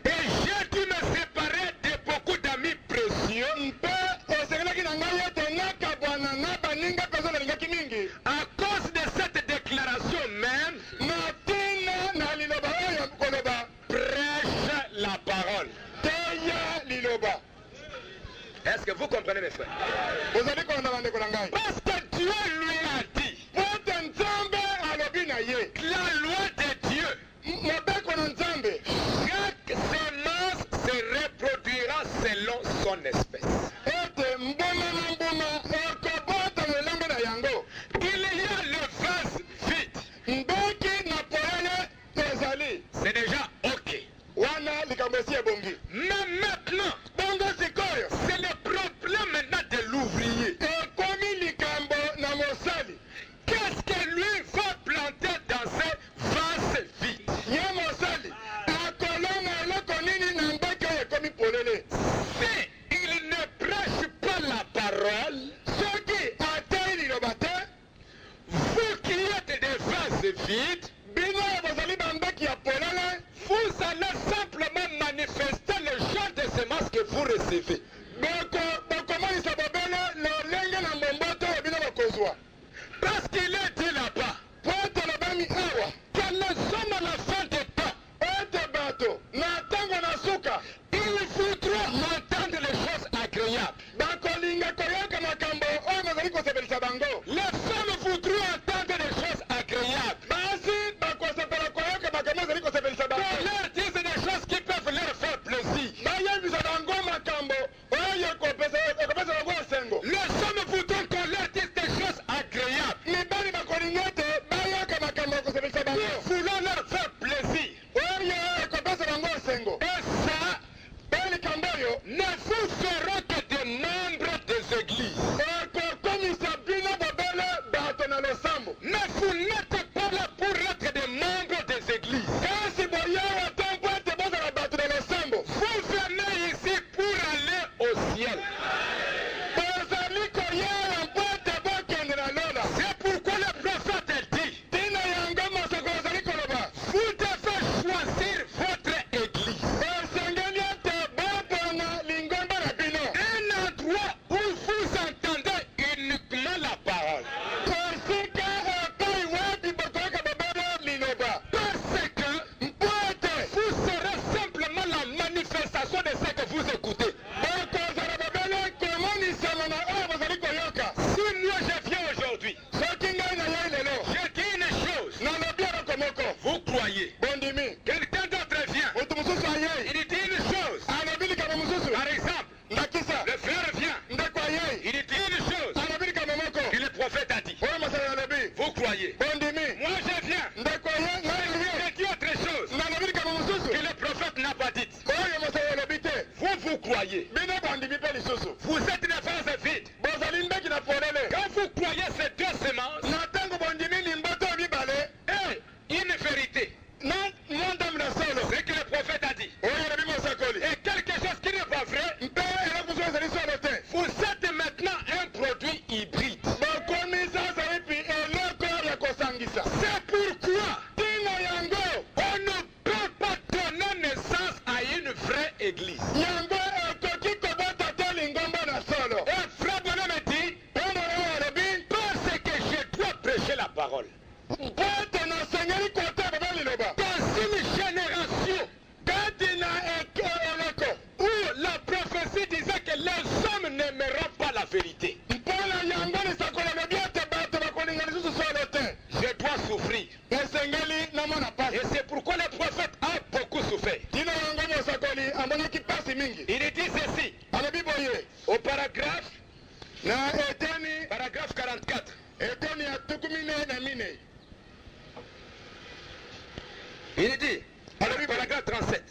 [SPEAKER 1] Et j'ai dû me séparer de beaucoup d'amis précieux
[SPEAKER 2] Mpe esengelaki na ngai ete nakabwana na baninga mpenza nalingaki mingi.
[SPEAKER 1] à cause de cette déclaration même.
[SPEAKER 2] Na tina na liloba oyo koloba
[SPEAKER 1] Prêche la parole.
[SPEAKER 2] teya liloba.
[SPEAKER 1] Est-ce que vous comprenez mes frères?
[SPEAKER 2] Ozali kolanda bandeko na ngai.
[SPEAKER 1] Parce que Dieu lui a dit,
[SPEAKER 2] Pote nzambe alobi na ye.
[SPEAKER 1] la loi de Dieu,
[SPEAKER 2] Mobeko na nzambe.
[SPEAKER 1] chaque semence se reproduira selon son espèce.
[SPEAKER 2] Ete mbuma na mbuma ekobota lolenge na yango.
[SPEAKER 1] Il y a le vase vide.
[SPEAKER 2] Mbeki na polele ezali.
[SPEAKER 1] C'est déjà ok.
[SPEAKER 2] Wana likambo esi ebongi.
[SPEAKER 1] Mais maintenant,
[SPEAKER 2] Bongo sikoyo.
[SPEAKER 1] c'est le problème maintenant de l'ouvrier.
[SPEAKER 2] Ekomi likambo na mosali.
[SPEAKER 1] Qu'est-ce que lui va planter dans ce vase vide?
[SPEAKER 2] Ye mosali akolonga eloko nini na mbeki oyo ekomi polele.
[SPEAKER 1] Si il ne prêche pas la parole,
[SPEAKER 2] Soki atei liloba te,
[SPEAKER 1] vous qui êtes des vases vides,
[SPEAKER 2] bino oyo bozali bambeki ya polele,
[SPEAKER 1] vous allez simplement manifester le genre de semences que vous recevez.
[SPEAKER 2] bokomonisa bobele lolenge na mbomboto oyo bino bakozwa.
[SPEAKER 1] Parce qu'il est dit là-bas
[SPEAKER 2] Po ete lobami awa
[SPEAKER 1] que nous sommes à la fin du temps.
[SPEAKER 2] ete bato na ntango na suka
[SPEAKER 1] Ils voudront entendre les choses agréables.
[SPEAKER 2] bakolinga koyoka makambo oyo bazali kosepelisa bango.
[SPEAKER 1] Les femmes voudront entendre des choses agréables.
[SPEAKER 2] Basi bakosepela koyoka makambo ezali kosepelisa
[SPEAKER 1] Qu'on
[SPEAKER 2] bango.
[SPEAKER 1] leur dise des choses qui peuvent leur faire plaisir.
[SPEAKER 2] bayebisa bango makambo oyo ekopesa bango esengo.
[SPEAKER 1] Les hommes voudront qu'on leur dise des choses agréables.
[SPEAKER 2] mibali bakolinga ete bayoka makambo ekosepelisa bango
[SPEAKER 1] Nous voulons leur faire plaisir.
[SPEAKER 2] oyo ekopesa bango esengo.
[SPEAKER 1] Et ça
[SPEAKER 2] mpe likambo oyo
[SPEAKER 1] ne vous fera que des membres des églises.
[SPEAKER 2] ekokomisa bino bobele bato na losambo.
[SPEAKER 1] Mais vous n'êtes pas là pour être des membres des églises.
[SPEAKER 2] kasi boyewa te mpo ete bozala bato na losambo.
[SPEAKER 1] Vous venez ici pour aller au ciel.
[SPEAKER 2] bozali koyewa mpo ete bokende na lola.
[SPEAKER 1] C'est pourquoi le prophète dit,
[SPEAKER 2] ntina yango masoko ozali koloba
[SPEAKER 1] vous devez choisir votre église.
[SPEAKER 2] esengeli ete bopona lingomba na bino.
[SPEAKER 1] Un endroit où vous entendez uniquement la parole.
[SPEAKER 2] esika epai wapi bokoyoka bobele liloba.
[SPEAKER 1] Parce que
[SPEAKER 2] mpo ete
[SPEAKER 1] vous serez simplement la manifestation de ce que vous écoutez.
[SPEAKER 2] bokozala bobele komonisama na oyo bozali koyoka.
[SPEAKER 1] Si moi je viens aujourd'hui,
[SPEAKER 2] soki ngai na yai lelo
[SPEAKER 1] je dis une chose,
[SPEAKER 2] nalobi eloko moko
[SPEAKER 1] vous croyez.
[SPEAKER 2] bondimi
[SPEAKER 1] Quelqu'un d'autre vient,
[SPEAKER 2] moto mosusu ayei
[SPEAKER 1] il dit une chose.
[SPEAKER 2] alobi likambo mosusu.
[SPEAKER 1] Par exemple,
[SPEAKER 2] ndakisa
[SPEAKER 1] le frère vient,
[SPEAKER 2] ndeko ayei
[SPEAKER 1] il dit une chose
[SPEAKER 2] alobi likambo moko
[SPEAKER 1] que le prophète a dit.
[SPEAKER 2] oyo masala nalobi
[SPEAKER 1] Vous croyez.
[SPEAKER 2] bondimi
[SPEAKER 1] Moi je viens,
[SPEAKER 2] ndeko ayei ngai
[SPEAKER 1] je
[SPEAKER 2] liye
[SPEAKER 1] dis autre chose
[SPEAKER 2] nalobi likambo mosusu
[SPEAKER 1] que le prophète n'a pas dit.
[SPEAKER 2] oyo masala nalobi te.
[SPEAKER 1] Vous croyez.
[SPEAKER 2] bino bandimi mpe lisusu
[SPEAKER 1] Vous êtes des vases vides.
[SPEAKER 2] bozali mbeki na polele.
[SPEAKER 1] Quand vous croyez ces deux semences,
[SPEAKER 2] na ntango bondimi limboto oyo mibale
[SPEAKER 1] et une vérité,
[SPEAKER 2] na mondami na solo
[SPEAKER 1] ce que le prophète a dit,
[SPEAKER 2] oyo alobi mosakoli
[SPEAKER 1] et quelque chose qui n'est pas vrai,
[SPEAKER 2] mpe eloko mosusu ezali solo te.
[SPEAKER 1] vous êtes maintenant un produit hybride.
[SPEAKER 2] bokomisa ezali pi eloko ya kosangisa.
[SPEAKER 1] C'est pourquoi
[SPEAKER 2] ntina yango
[SPEAKER 1] on ne peut pas donner naissance à une vraie église.
[SPEAKER 2] yango ekoki kobota te lingomba na solo.
[SPEAKER 1] Et frère Bonhomme dit,
[SPEAKER 2] mpona oyo alobi
[SPEAKER 1] parce que je dois
[SPEAKER 2] ezalaki pasi mingi.
[SPEAKER 1] Il dit ceci
[SPEAKER 2] Alobi boye
[SPEAKER 1] au paragraphe
[SPEAKER 2] na eteni
[SPEAKER 1] paragraphe 44.
[SPEAKER 2] eteni ya tukumi na mine.
[SPEAKER 1] Il dit alors paragraphe 37.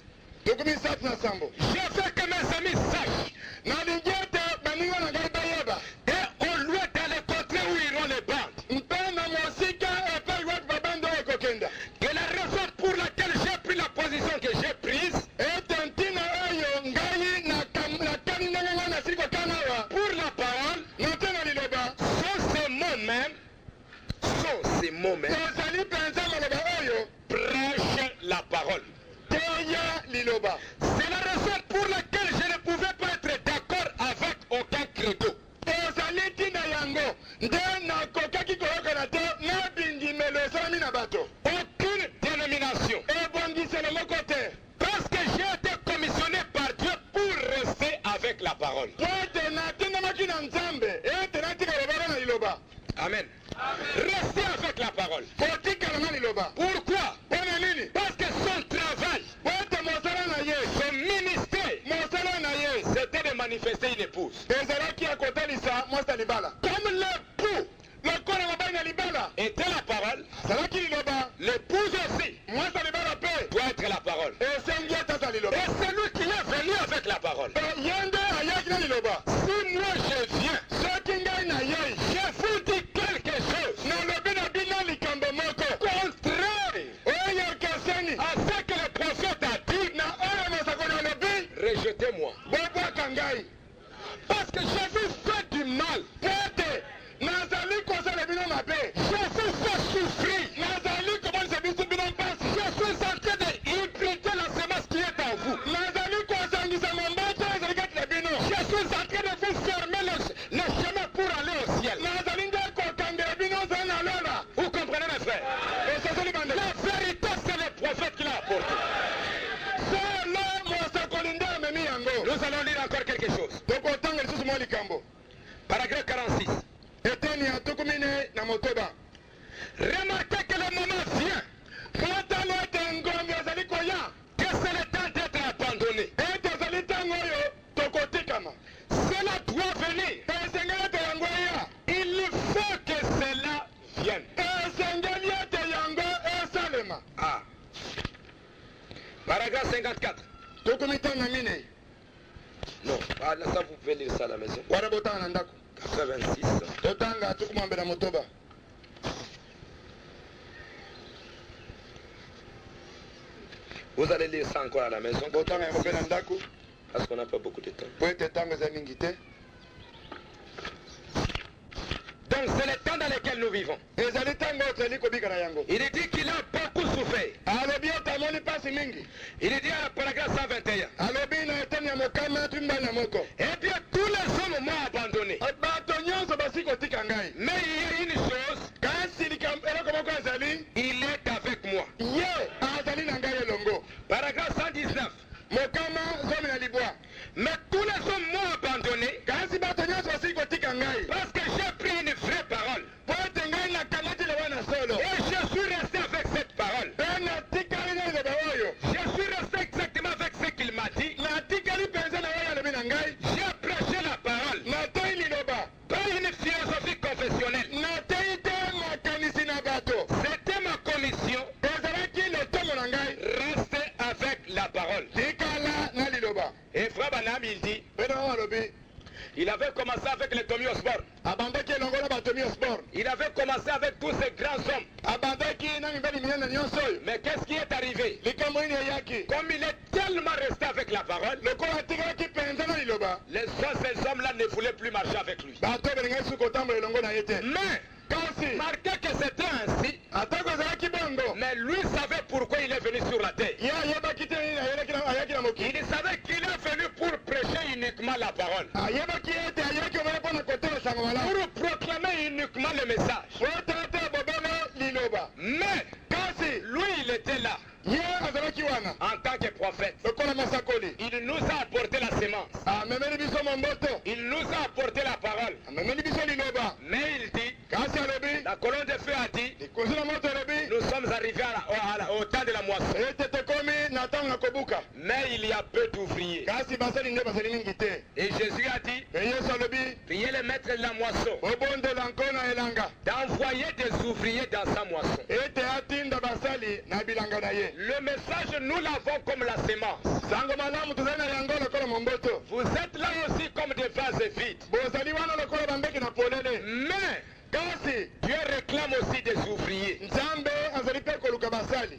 [SPEAKER 2] Tukumi satu na sambo.
[SPEAKER 1] Je veux que mes amis sachent
[SPEAKER 2] Na lingete baninga na ngai bayeba.
[SPEAKER 1] et au lieu d'aller contrées où iront les bandes.
[SPEAKER 2] Mpena mosika epai watu babando ekokenda.
[SPEAKER 1] Que la raison pour laquelle j'ai pris la position que j'ai prise
[SPEAKER 2] Etentina oyo ngai na kani nanga na siko kanawa.
[SPEAKER 1] pour la parole
[SPEAKER 2] Na tena liloba.
[SPEAKER 1] sont ces mots même,
[SPEAKER 2] Tozali penza maloba oyo.
[SPEAKER 1] prêche la parole.
[SPEAKER 2] Teya liloba.
[SPEAKER 1] C'est la raison pour laquelle je ne pouvais pas être d'accord avec aucun credo.
[SPEAKER 2] Tozali tina yango. Nde na kokaki koyokana te na bindimelo esalami na bato.
[SPEAKER 1] Aucune dénomination.
[SPEAKER 2] Ebongiselo moko te.
[SPEAKER 1] Parce que j'ai été commissionné par Dieu pour rester avec la parole.
[SPEAKER 2] Po ete natindamaki na nzambe ete natika lobaka na liloba.
[SPEAKER 1] Amen. Rester avec la parole.
[SPEAKER 2] Kotikala na liloba.
[SPEAKER 1] Pourquoi?
[SPEAKER 2] Pona nini?
[SPEAKER 1] Parce que son travail,
[SPEAKER 2] Po ete mosala na ye.
[SPEAKER 1] son ministère,
[SPEAKER 2] Mosala na ye.
[SPEAKER 1] c'était de manifester une épouse.
[SPEAKER 2] Ezalaki ya kotalisa mwasi ya libala.
[SPEAKER 1] Comme l'époux
[SPEAKER 2] Lokola mobali na libala.
[SPEAKER 1] était la parole,
[SPEAKER 2] Azalaki liloba.
[SPEAKER 1] l'épouse aussi
[SPEAKER 2] Mwasi ya libala pe.
[SPEAKER 1] doit être la parole.
[SPEAKER 2] Esengi atata liloba.
[SPEAKER 1] Et c'est lui qui est venu avec la parole.
[SPEAKER 2] Yende ayaki na liloba.
[SPEAKER 1] Si moi je viens,
[SPEAKER 2] Soki ngai na ye.
[SPEAKER 1] je vous dis quelque chose
[SPEAKER 2] Nalobi na bino likambo moko.
[SPEAKER 1] contraire
[SPEAKER 2] Oyo keseni.
[SPEAKER 1] à ce que le prophète a dit,
[SPEAKER 2] Na oyo mosakoli alobi.
[SPEAKER 1] rejetez-moi.
[SPEAKER 2] Bobwaka ngai.
[SPEAKER 1] Parce que je vous fais du mal.
[SPEAKER 2] Po ete nazali kosala bino mabe.
[SPEAKER 1] Je vous fais souffrir.
[SPEAKER 2] Nazali komonisa biso bino mpasi.
[SPEAKER 1] Je suis en train d'hybrider la semence qui est en vous.
[SPEAKER 2] Nazali kosangisa momboto ezali kati na bino.
[SPEAKER 1] Je suis en train de vous fermer le chemin pour aller au ciel.
[SPEAKER 2] Nazali nde kokangela bino zala na lola.
[SPEAKER 1] Vous comprenez mes frères?
[SPEAKER 2] Esosoli
[SPEAKER 1] La
[SPEAKER 2] bandeko.
[SPEAKER 1] vérité, c'est le prophète qui l'a apporté.
[SPEAKER 2] Solo mosakoli nde amemi yango.
[SPEAKER 1] Nous allons lire encore quelque chose.
[SPEAKER 2] Tokotanga lisusu mwa likambo.
[SPEAKER 1] Paragraphe 46.
[SPEAKER 2] Eteni ya tukumi na motoba.
[SPEAKER 1] Remarquez que le moment vient
[SPEAKER 2] Potalo ete ngongi ezali koya.
[SPEAKER 1] que c'est le temps d'être abandonné.
[SPEAKER 2] Ete ezali ntango oyo tokotikama.
[SPEAKER 1] Cela doit venir.
[SPEAKER 2] Esengeli ete yango eya.
[SPEAKER 1] Il faut que cela vienne.
[SPEAKER 2] Esengeli ete yango esalema.
[SPEAKER 1] Ah. Paragraphe 54.
[SPEAKER 2] Tukumi tano na mine.
[SPEAKER 1] Non, ah, là, ça vous pouvez lire ça à la maison.
[SPEAKER 2] Wana botanga na ndako.
[SPEAKER 1] 86.
[SPEAKER 2] Totanga tukuma mbele na motoba.
[SPEAKER 1] Vous allez lire ça encore à la maison.
[SPEAKER 2] Botanga yango mpe na ndako.
[SPEAKER 1] Parce qu'on n'a pas beaucoup de temps.
[SPEAKER 2] Po ete ntango eza mingi te.
[SPEAKER 1] Donc c'est le temps dans lequel nous vivons.
[SPEAKER 2] Ezali ntango oyo tozali kobika na yango.
[SPEAKER 1] Il dit qu'il a beaucoup souffert.
[SPEAKER 2] Alobi ete amoni mpasi mingi.
[SPEAKER 1] Il dit à la paragraphe 121.
[SPEAKER 2] Alobi na eteni ya mokama tumi mbali na moko.
[SPEAKER 1] Eh bien, tous les hommes m'ont abandonné.
[SPEAKER 2] Bato nyonso basi kotika ngai.
[SPEAKER 1] Mais il y a une chose,
[SPEAKER 2] Kasi eloko moko ezali.
[SPEAKER 1] il est avec moi.
[SPEAKER 2] Ye azali na ngai elongo.
[SPEAKER 1] Paragraphe 119.
[SPEAKER 2] Mokama zomi na libwa.
[SPEAKER 1] Mais tous les hommes m'ont abandonné
[SPEAKER 2] Kasi bato nyonso basi kotika ngai.
[SPEAKER 1] parce que j'ai pris une vraie parole.
[SPEAKER 2] Po ete ngai nakangaki lewa na solo.
[SPEAKER 1] Et je suis resté avec cette parole.
[SPEAKER 2] Mpe natikali na liloba oyo.
[SPEAKER 1] Je suis resté exactement avec ce qu'il m'a dit.
[SPEAKER 2] Natikali mpenza na oyo alobi na ngai.
[SPEAKER 1] J'ai prêché la parole.
[SPEAKER 2] Natei liloba.
[SPEAKER 1] Pas une philosophie confessionnelle.
[SPEAKER 2] Natei te makanisi na bato.
[SPEAKER 1] C'était ma commission.
[SPEAKER 2] Ezalaki lotongo na ngai.
[SPEAKER 1] Rester avec la parole.
[SPEAKER 2] Tikala na liloba.
[SPEAKER 1] Et Frère Branham, il dit,
[SPEAKER 2] Mpe na oyo alobi.
[SPEAKER 1] il avait commencé avec les Tommy Osborne.
[SPEAKER 2] Abandaki elongo na bato sport.
[SPEAKER 1] Il avait commencé avec tous ces grands hommes.
[SPEAKER 2] Abandaki na mibali minene nyonso oyo.
[SPEAKER 1] Mais qu'est-ce qui est arrivé?
[SPEAKER 2] Likambo nini eyaki.
[SPEAKER 1] Comme il est tellement resté avec la parole,
[SPEAKER 2] Lokola atikalaki mpenza na liloba.
[SPEAKER 1] ces hommes-là ne voulaient plus marcher avec lui.
[SPEAKER 2] Bato belingai suki kotambola elongo na ye te.
[SPEAKER 1] Mais,
[SPEAKER 2] Kasi
[SPEAKER 1] marquez que c'était ainsi,
[SPEAKER 2] atako ezalaki bongo.
[SPEAKER 1] mais lui savait pourquoi il est venu sur la terre.
[SPEAKER 2] Ye ayebaki te nini ayaki na mokili.
[SPEAKER 1] Il savait qu'il est venu pour prêcher uniquement la parole.
[SPEAKER 2] Ayebaki ete ayaki omona mpona kotala sango malamu.
[SPEAKER 1] Pour proclamer uniquement le message.
[SPEAKER 2] Po tete bobelo liloba.
[SPEAKER 1] Mais,
[SPEAKER 2] Kasi
[SPEAKER 1] lui, il était là,
[SPEAKER 2] ye azalaki wana.
[SPEAKER 1] en tant que prophète.
[SPEAKER 2] Lokola masakoli.
[SPEAKER 1] Il nous a apporté la sémence.
[SPEAKER 2] Amemeli biso momboto.
[SPEAKER 1] Il nous a apporté la parole.
[SPEAKER 2] Amemeli biso liloba.
[SPEAKER 1] Mais il dit,
[SPEAKER 2] Kasi alobi.
[SPEAKER 1] la colonne de feu a dit,
[SPEAKER 2] Likonzi na moto alobi.
[SPEAKER 1] nous sommes arrivés au temps de la moisson.
[SPEAKER 2] Ete tokomi na ntango na kobuka.
[SPEAKER 1] Mais il y a peu d'ouvriers. Et Jésus a dit, priez le maître de la moisson d'envoyer des ouvriers dans sa moisson. Le message, nous l'avons comme la sémence. Vous êtes là aussi comme des vases vides. Mais Dieu réclame aussi des ouvriers.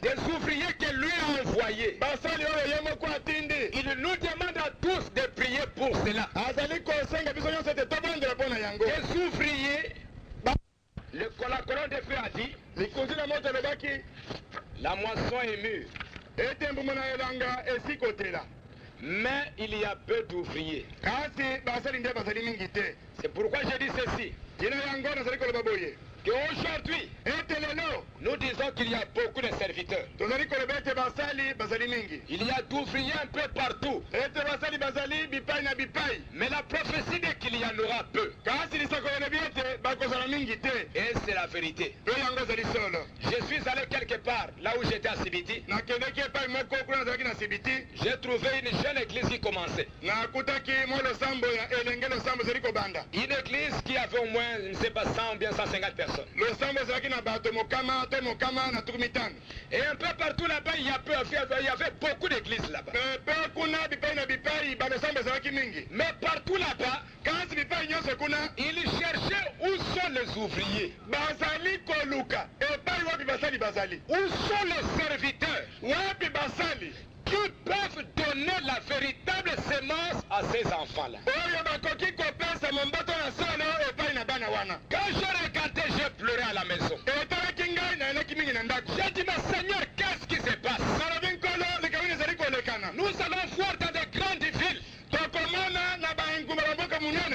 [SPEAKER 1] Des ouvriers que lui a envoyés. Il nous demande à tous de prier pour cela. Des ouvriers. La colonne de feu a dit, la moisson est mûre. Mais il y a peu d'ouvriers. C'est pourquoi je dis ceci. Qu'aujourd'hui, nous disons qu'il y a beaucoup de serviteurs. Il y a d'ouvriers un peu partout. Mais la prophétie dit qu'il y en aura peu. Et c'est la vérité. Je suis allé quelque part, là où j'étais à Sibiti. J'ai trouvé une jeune église qui commençait. Une église qui avait au moins, je ne sais pas, 100 ou bien 150 personnes. Et un peu partout là-bas, il y avait beaucoup d'églises là-bas. Mais partout là-bas, ils cherchaient où sont les ouvriers. Où sont les serviteurs qui peuvent donner la véritable sémence à ces enfants-là. Quand j'ai regardé, j'ai pleuré à la maison. J'ai dit, mais Seigneur, qu'est-ce qui se passe? Nous allons voir dans des grandes villes,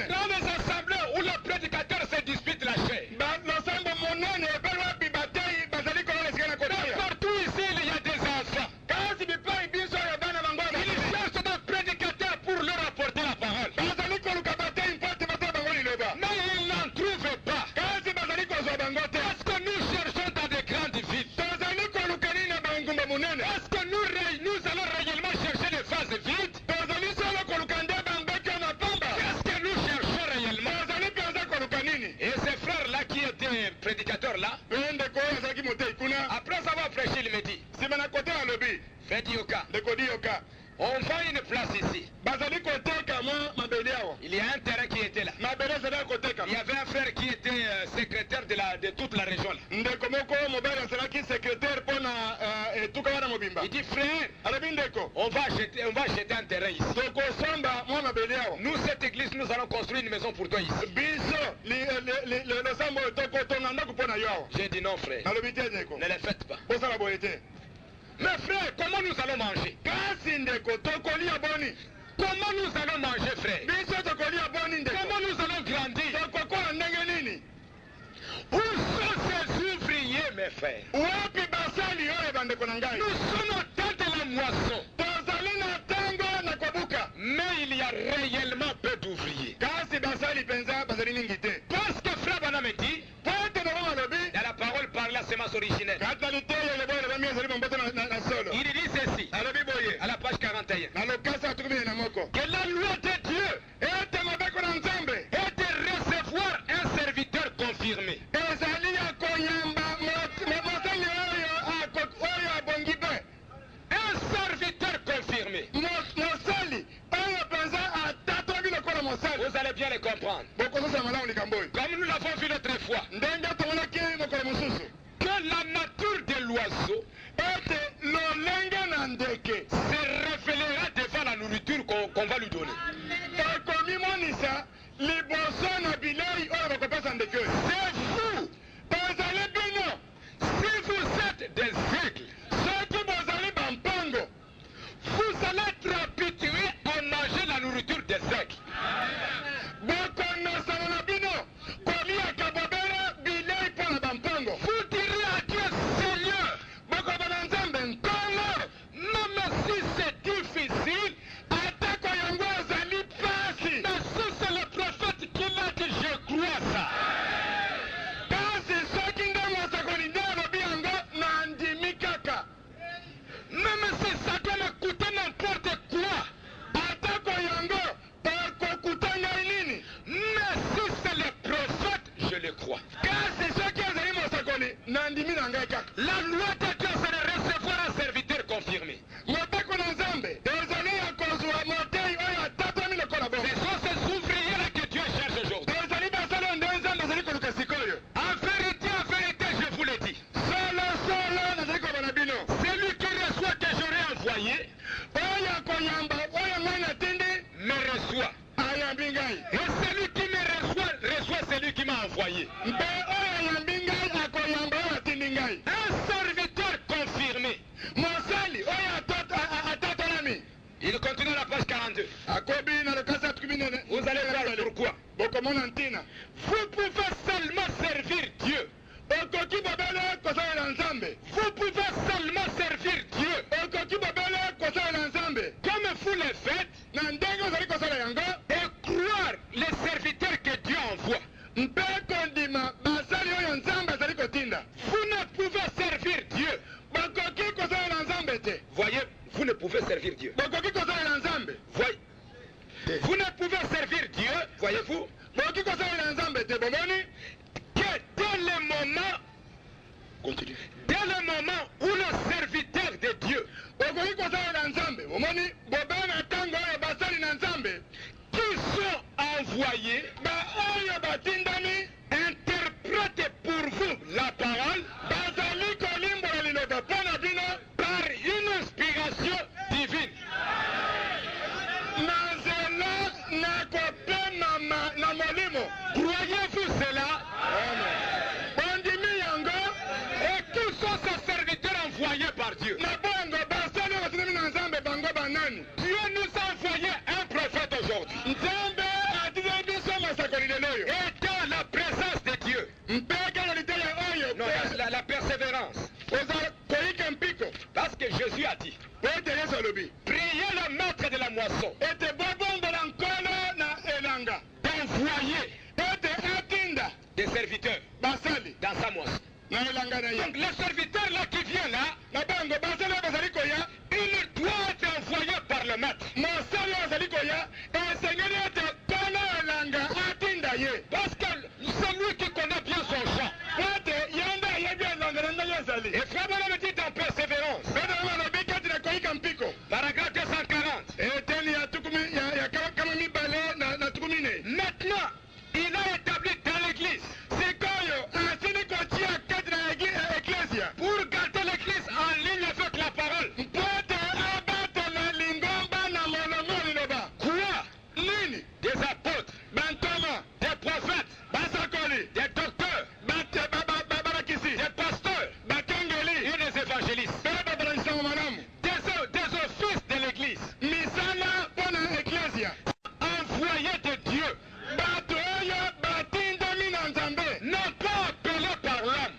[SPEAKER 1] dans les assemblées où le prédicateur se dispute la chair. Partout ici, il y a des enfants. Ils cherchent des prédicateurs pour leur apporter la parole. Mais ils n'en trouvent pas. Est-ce que nous cherchons dans des grandes villes? Est-ce que nous allons réellement chercher des vases vides? Qu'est-ce que nous cherchons réellement? Et ces frères-là qui étaient prédicateurs là, après avoir prêché, il me dit, faites Yoka. On vend une place ici. Il y a un terrain qui était là. Il y avait un frère qui était secrétaire de toute la région là. Il dit, frère, on va acheter un terrain ici. Nous, cette église, nous allons construire une maison pour toi ici. J'ai dit non, frère. Ne le faites pas. Mais frère, comment nous allons manger? Comment nous allons manger, frère? Comment nous allons grandir? Où sont ces ouvriers, mes frères? Nous sommes au temps de la moisson. Mais il y a réellement peu d'ouvriers. Parce que frère Bana me dit, il y a la parole par la sémence originelle. Il dit ceci, à la page 41. Que la loi de Dieu est de recevoir un serviteur confirmé. Un serviteur confirmé. Vous allez bien les comprendre. Comme nous l'avons vu l'autre fois, que la nature de l'oiseau se révélera devant la nourriture qu'on va lui donner. C'est vous. Si vous êtes des aigles, vous allez être habitués à manger la nourriture des aigles. Vous direz à Dieu, Seigneur, même si c'est difficile, mais si c'est le prophète qui Et celui qui me reçoit celui qui m'a envoyé. Un serviteur confirmé. Il continue à la page 42. Vous allez voir pourquoi. Vous pouvez seulement servir Dieu. Vous pouvez seulement servir Dieu. Comme vous le faites, et croire les serviteurs que Dieu envoie. Vous ne pouvez servir Dieu. Voyez, vous ne pouvez servir Dieu. Voyez, vous ne pouvez servir Dieu, voyez-vous, que dès le moment, continue, dès le moment où le serviteur de Dieu, qui sont envoyés, interprètent pour vous la parole par une inspiration divine. Croyez-vous cela? Et tous sont ces serviteurs envoyés par Dieu. Dieu nous a envoyé un prophète aujourd'hui. Et dans la présence de Dieu. Non, la persévérance. Parce que Jésus a dit, priez le maître de la moisson d'envoyer des serviteurs dans sa moisson. Donc le serviteur là qui vient là, il doit être envoyé par le maître. Parce que c'est lui qui connaît bien son champ. Et frère me dit en persévérance. Paragraphe 240. Maintenant, il a établi dans l'église. Pour garder l'église en ligne avec la parole. Quoi? Des apôtres, des prophètes, des docteurs, des pasteurs, et des évangélistes. Des offices de l'église. Envoyés de Dieu. Non pas appelés par l'homme.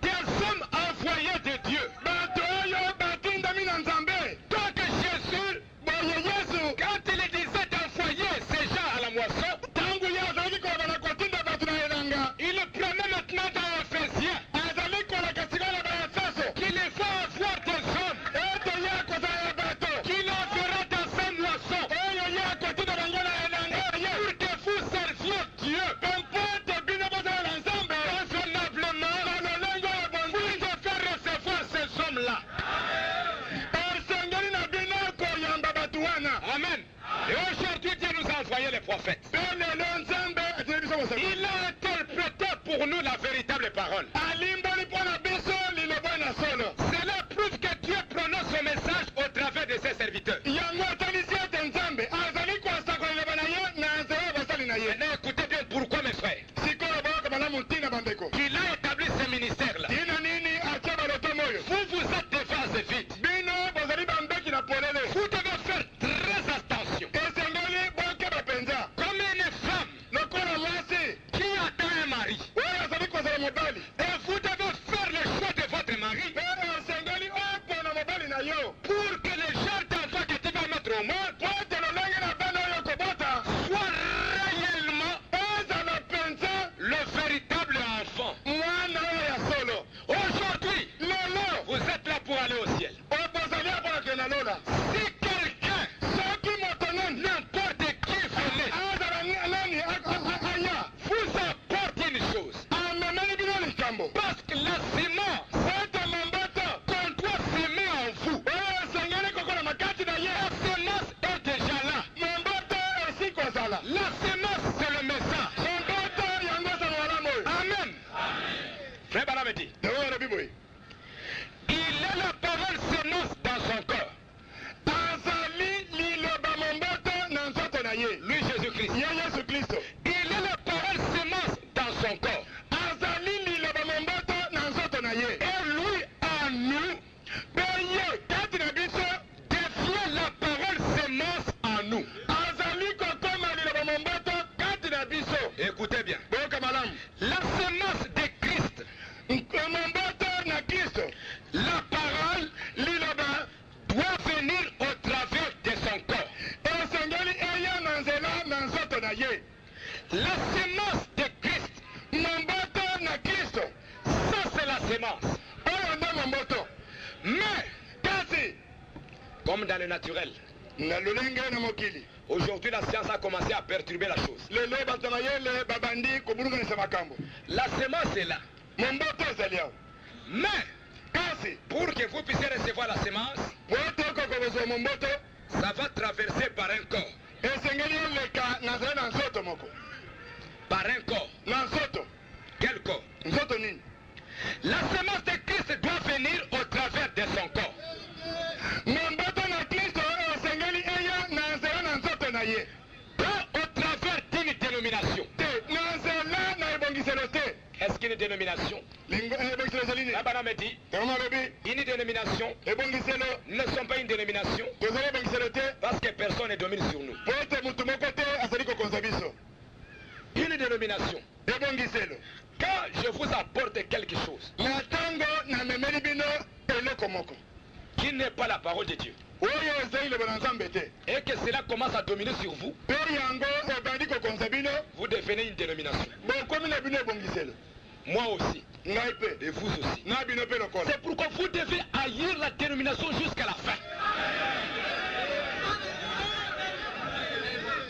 [SPEAKER 1] Des hommes envoyés de Dieu. Donc Jésus, quand il disait d'envoyer ces gens à la moisson, il promet maintenant dans Ephésiens qu'il faut avoir des hommes qu'il enverra dans sa moisson pour que vous serviez Dieu raisonnablement pour te faire recevoir ces hommes-là. Amen. Et aujourd'hui Dieu nous a envoyé les prophètes. Il a interprété pour nous la véritable parole. Cela prouve que Dieu prononce son message au travers de ses serviteurs. Maintenant écoutez bien pourquoi mes frères. Il a établi ce ministère-là. Vous êtes des vases vides. Vous devez faire très attention. Comme une femme qui attend un mari. Et vous devez faire le choix de votre mari pour que les gens d'enfants que tu vas mettre au monde soient réellement le véritable enfant. Aujourd'hui, vous êtes là pour aller au ciel. Si quelqu'un, n'importe qui venait, vous apporte une chose, parce que la sémence qu'on doit s'aimer en vous, la sémence est déjà là. La sémence, c'est le message. Amen. Frère Barame dit, il a la parole sémence dans son corps. La sémence de Christ.
[SPEAKER 2] Mamboto na Kristo.
[SPEAKER 1] Ça c'est la sémence.
[SPEAKER 2] Oyo ndo mamboto.
[SPEAKER 1] Mais,
[SPEAKER 2] Kasi.
[SPEAKER 1] comme dans le naturel,
[SPEAKER 2] Na lulenge na mokili.
[SPEAKER 1] aujourd'hui la science a commencé à perturber la chose.
[SPEAKER 2] Lelo bato bayele babandi kobulukanisa makambo.
[SPEAKER 1] La sémence est là.
[SPEAKER 2] Mamboto ezali awa.
[SPEAKER 1] Mais,
[SPEAKER 2] Kasi.
[SPEAKER 1] pour que vous puissiez recevoir la sémence,
[SPEAKER 2] Po toko kozwa mamboto.
[SPEAKER 1] ça va traverser par un corps.
[SPEAKER 2] Esengeli eleka nazali na nzoto moko.
[SPEAKER 1] Par un corps.
[SPEAKER 2] Na nzoto.
[SPEAKER 1] Quel corps?
[SPEAKER 2] Nzoto nini?
[SPEAKER 1] La sémence de Christ doit venir au travers de son corps.
[SPEAKER 2] Mamboto na Kristo esengeli eya na nzela na nzoto na ye.
[SPEAKER 1] Pas au travers d'une dénomination.
[SPEAKER 2] Te na nzela na ebongiselo te.
[SPEAKER 1] Est-ce qu'une dénomination?
[SPEAKER 2] Ebongiselo ezali nini?
[SPEAKER 1] Là-bas, on me dit,
[SPEAKER 2] Tango alobi
[SPEAKER 1] une dénomination
[SPEAKER 2] ebongiselo
[SPEAKER 1] ne sont pas une dénomination
[SPEAKER 2] tozali ebongiselo te.
[SPEAKER 1] parce que personne ne domine sur nous.
[SPEAKER 2] Po ete mutu moko te azali kokonza biso.
[SPEAKER 1] Une dénomination,
[SPEAKER 2] Ebongiselo.
[SPEAKER 1] quand je vous apporte quelque chose
[SPEAKER 2] Na tango na memeli bino eloko moko.
[SPEAKER 1] qui n'est pas la parole de Dieu
[SPEAKER 2] Oyo ezali liloba na Nzambe te.
[SPEAKER 1] et que cela commence à dominer sur vous,
[SPEAKER 2] Pe yango ebandi kokonza bino.
[SPEAKER 1] vous devenez une dénomination.
[SPEAKER 2] Bokomi na bino ebongiselo.
[SPEAKER 1] Moi aussi,
[SPEAKER 2] Ngai pe.
[SPEAKER 1] et vous aussi.
[SPEAKER 2] Na bino pe lokola.
[SPEAKER 1] C'est pourquoi vous devez haïr la dénomination jusqu'à la fin.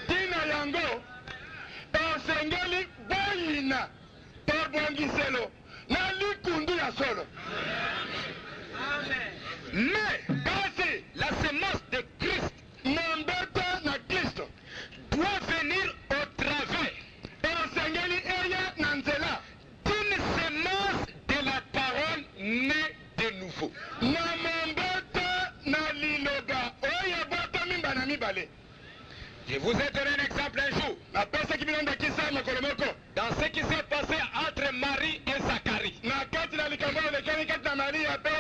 [SPEAKER 2] Tina yango osengeli boyina ebongiselo na likundu ya solo.
[SPEAKER 1] Mais
[SPEAKER 2] Kasi
[SPEAKER 1] la sémence de Christ
[SPEAKER 2] mamboto na Kristo
[SPEAKER 1] doit venir au travers
[SPEAKER 2] osengeli eya na nzela
[SPEAKER 1] d'une sémence de la parole née de nouveau.
[SPEAKER 2] na mamboto na liloba oyo botomi mbala mibale.
[SPEAKER 1] Je vous ai donné un exemple un jour
[SPEAKER 2] Napesaki bino ndakisa mokolo moko
[SPEAKER 1] dans ce qui s'est passé entre Marie et Zacharie.
[SPEAKER 2] na kati na likambo elekani kati na Maria pe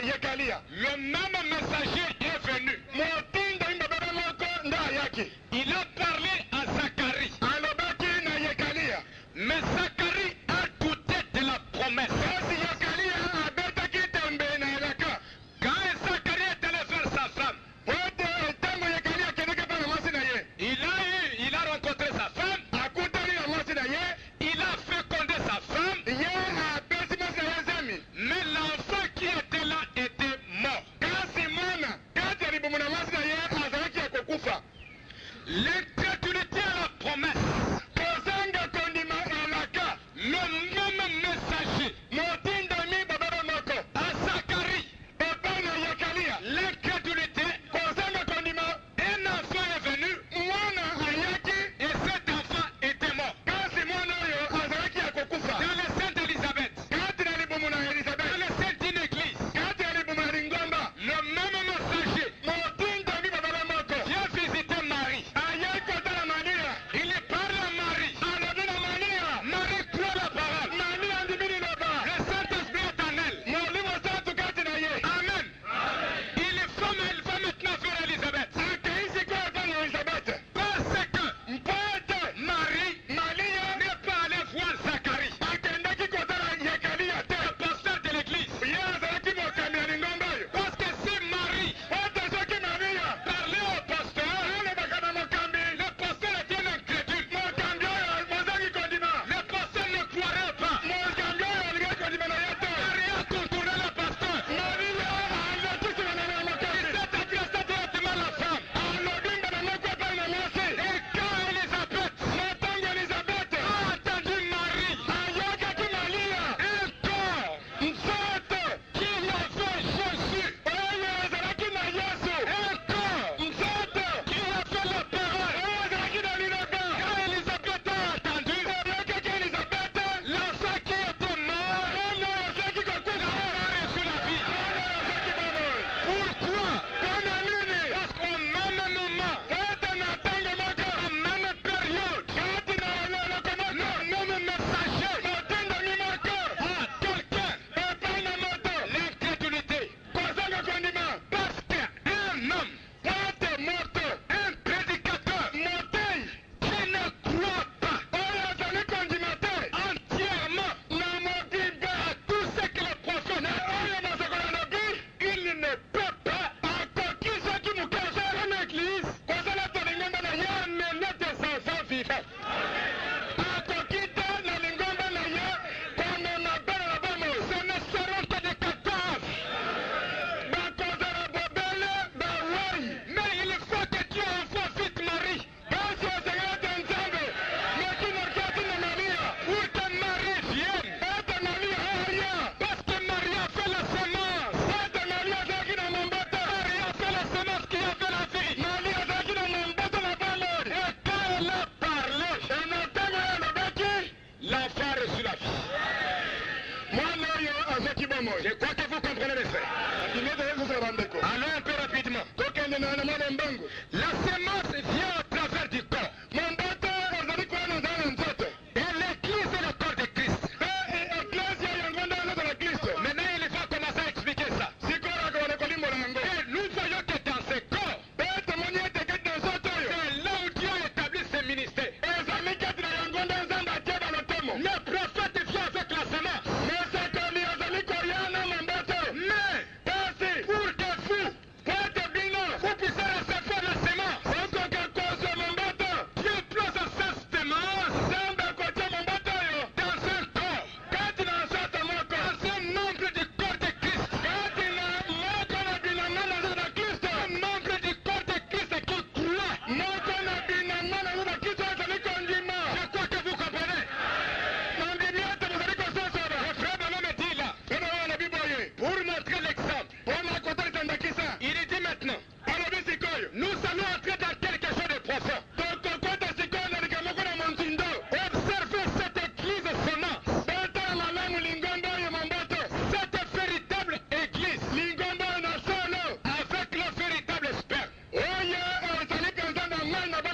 [SPEAKER 2] Yekalia.
[SPEAKER 1] Le même messager est venu.
[SPEAKER 2] Motindo imbababa moko nda ayaki
[SPEAKER 1] Il a parlé à Zacharie.
[SPEAKER 2] alobaki na Yekalia.
[SPEAKER 1] Mais Zacharie a douté de la promesse.
[SPEAKER 2] Kasi Yekalia abetaki tembe na elaka
[SPEAKER 1] Quand Zacharie est allé vers sa femme,
[SPEAKER 2] pote ntango Yekalia akendeki mpa na mwasi na ye
[SPEAKER 1] il a rencontré sa femme,
[SPEAKER 2] akutani na mwasi na ye
[SPEAKER 1] il a fécondé sa femme,
[SPEAKER 2] ye apesi mwasi na ye zemi.
[SPEAKER 1] mais l'enfant qui était là était mort.
[SPEAKER 2] Kasi mwana kati ya libumu na mwasi na ye azalaki ya kokufa.
[SPEAKER 1] L'incrédulité à la promesse,
[SPEAKER 2] Kozanga kondima elaka
[SPEAKER 1] le même messager
[SPEAKER 2] motindo mibababa moko
[SPEAKER 1] à Zacharie,
[SPEAKER 2] epai na Yekalia.
[SPEAKER 1] l'incrédulité,
[SPEAKER 2] Kozanga kondima
[SPEAKER 1] un enfant est venu
[SPEAKER 2] mwana ayaki
[SPEAKER 1] et cet enfant était mort.
[SPEAKER 2] kasi mwana oyo azalaki ya kokufa
[SPEAKER 1] Dans le sein d'Élisabeth,
[SPEAKER 2] kati na libumu na
[SPEAKER 1] dans
[SPEAKER 2] Elizabeth,
[SPEAKER 1] le sein d'une église,
[SPEAKER 2] kati ya libumu ya lingomba.
[SPEAKER 1] le même messager
[SPEAKER 2] Motindo mibababa moko
[SPEAKER 1] vient visiter Marie.
[SPEAKER 2] ayaki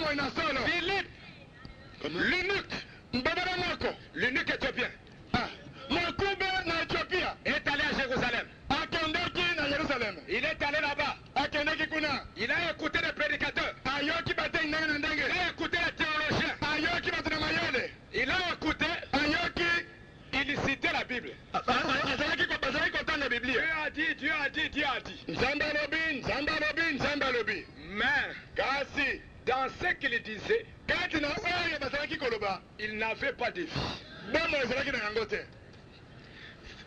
[SPEAKER 2] boy na solo.
[SPEAKER 1] Philippe, l'eunuque éthiopien,
[SPEAKER 2] Mokube na Ethiopia.
[SPEAKER 1] est allé à Jérusalem.
[SPEAKER 2] Akendeki na Yerusalem.
[SPEAKER 1] Il est allé là-bas.
[SPEAKER 2] Akendeki kuna.
[SPEAKER 1] Il a écouté les prédicateurs.
[SPEAKER 2] Ayoki bate ndenge na ndenge.
[SPEAKER 1] Il a écouté les théologiens.
[SPEAKER 2] Ayoki bate na mayele.
[SPEAKER 1] Il a écouté.
[SPEAKER 2] Ayoki.
[SPEAKER 1] Il citait la Bible.
[SPEAKER 2] Azalaki kotanga Biblia.
[SPEAKER 1] Dieu a dit, Dieu a dit, Dieu a dit.
[SPEAKER 2] Nzambe alobi, Nzambe alobi, Nzambe alobi.
[SPEAKER 1] Mais
[SPEAKER 2] Kasi
[SPEAKER 1] dans ce qu'il disait,
[SPEAKER 2] kati na oyo bazalaki koloba.
[SPEAKER 1] il n'avait pas de vie.
[SPEAKER 2] Bomo ezalaki na yango te.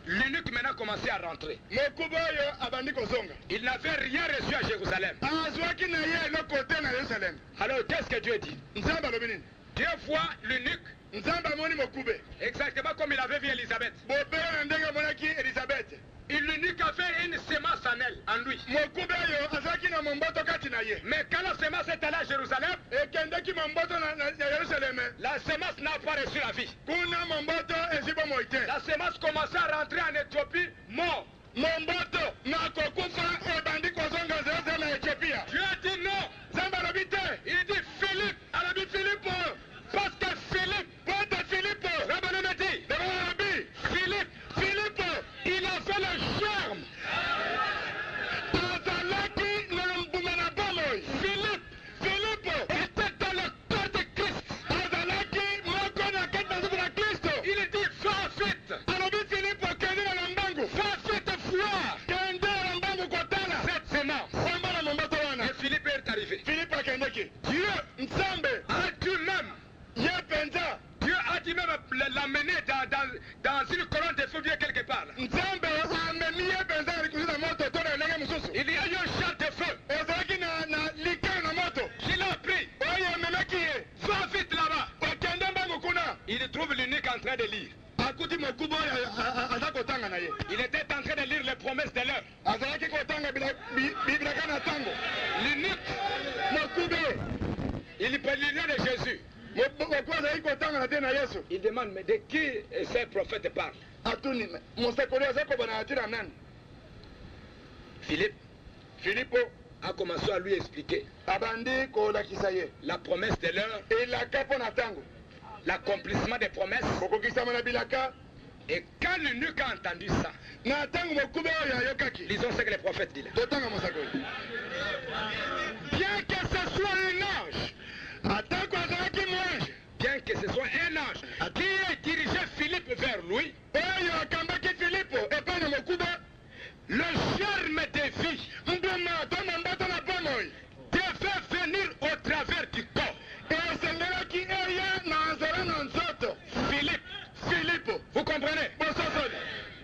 [SPEAKER 1] L'eunuque maintenant commençait à rentrer.
[SPEAKER 2] Mokube oyo abandi kozonga.
[SPEAKER 1] Il n'avait rien reçu à Jérusalem.
[SPEAKER 2] Azwaki na ye eloko te na Yerusalem.
[SPEAKER 1] Alors qu'est-ce que Dieu dit?
[SPEAKER 2] Nzambe alobi nini?
[SPEAKER 1] Dieu voit l'eunuque
[SPEAKER 2] Nzambe amoni Mokube.
[SPEAKER 1] exactement comme il avait vu Élisabeth.
[SPEAKER 2] Bobela na ndenge amonaki Elisabeth.
[SPEAKER 1] Et l'eunuque avait une semence en elle, en lui.
[SPEAKER 2] Mokube oyo azalaki na momboto kati na ye.
[SPEAKER 1] Mais quand la semence est allée à Jérusalem,
[SPEAKER 2] Ekendeki momboto na Yerusalem.
[SPEAKER 1] la semence n'a pas reçu la vie.
[SPEAKER 2] Kuna momboto ezwi bomoi te.
[SPEAKER 1] La semence commençait à rentrer en Éthiopie, mort.
[SPEAKER 2] Momboto na kokufa ebandi kozonga zeze na Ethiopia.
[SPEAKER 1] Dieu a dit non.
[SPEAKER 2] Nzambe alobi te.
[SPEAKER 1] Il dit Philippe,
[SPEAKER 2] Alobi Filipo.
[SPEAKER 1] parce que Philippe,
[SPEAKER 2] Pote Filipo.
[SPEAKER 1] Rabbanone dit,
[SPEAKER 2] Alobi.
[SPEAKER 1] Philippe,
[SPEAKER 2] Filipo.
[SPEAKER 1] il a fait le charme.
[SPEAKER 2] Azalaki na mbuma na bomoi.
[SPEAKER 1] Philippe
[SPEAKER 2] Filipo.
[SPEAKER 1] était dans le corps de Christ.
[SPEAKER 2] Azalaki moko na kati na nzubu na Kristo.
[SPEAKER 1] Il dit va vite,
[SPEAKER 2] Alobi Filipo kende na mbangu.
[SPEAKER 1] va vite voir
[SPEAKER 2] Kende na mbangu kotala.
[SPEAKER 1] cette semence.
[SPEAKER 2] Samba na momboto wana.
[SPEAKER 1] Et Philippe est arrivé.
[SPEAKER 2] Filipo akendeki.
[SPEAKER 1] Dieu
[SPEAKER 2] Nzambe.
[SPEAKER 1] a dû même,
[SPEAKER 2] Ye penza.
[SPEAKER 1] Dieu a dit même l'amener dans une colonne de feu bien quelque part.
[SPEAKER 2] Nzambe amemi ye penza alikuza moto to na ndenge mususu.
[SPEAKER 1] Il y a eu un char de feu.
[SPEAKER 2] Ezalaki na likana na moto.
[SPEAKER 1] Je l'ai pris.
[SPEAKER 2] Oyo amemaki ye.
[SPEAKER 1] Va vite là-bas.
[SPEAKER 2] Okende mbangu kuna.
[SPEAKER 1] Il trouve l'unique en train de lire.
[SPEAKER 2] Akuti mokubo oyo aza kotanga na ye.
[SPEAKER 1] Il était en train de lire les promesses de l'heure.
[SPEAKER 2] Azalaki kotanga bibilaka na tango.
[SPEAKER 1] L'unique,
[SPEAKER 2] Mokube.
[SPEAKER 1] il peut lire de Jésus.
[SPEAKER 2] Mokubo azalaki kotanga na te na Yesu.
[SPEAKER 1] Il demande, mais de qui ces prophètes parlent?
[SPEAKER 2] Atuni mosekoli aza kobana na tina nani.
[SPEAKER 1] Philippe
[SPEAKER 2] Filipo
[SPEAKER 1] a commencé à lui expliquer
[SPEAKER 2] abandi kolakisa ye.
[SPEAKER 1] la promesse de l'heure,
[SPEAKER 2] Elaka mpo na tango.
[SPEAKER 1] l'accomplissement des promesses.
[SPEAKER 2] Bokokisama na bilaka.
[SPEAKER 1] Et quand l'eunuque a entendu ça,
[SPEAKER 2] Na tango mokube oyo ayokaki.
[SPEAKER 1] lisons ce que les prophètes disent là.
[SPEAKER 2] Totanga mosakoli. Bien que ce soit un ange, atako azalaki mwange.
[SPEAKER 1] Bien que ce soit un ange qui ait dirigé Philippe vers lui,
[SPEAKER 2] Oyo akambaki Filipo epai na mokube.
[SPEAKER 1] le germe de vie
[SPEAKER 2] Mbuma to momboto na bomoi.
[SPEAKER 1] devait venir au travers du corps.
[SPEAKER 2] Esengelaki eya na nzela na nzoto.
[SPEAKER 1] Philippe, vous comprenez?
[SPEAKER 2] Bososoli.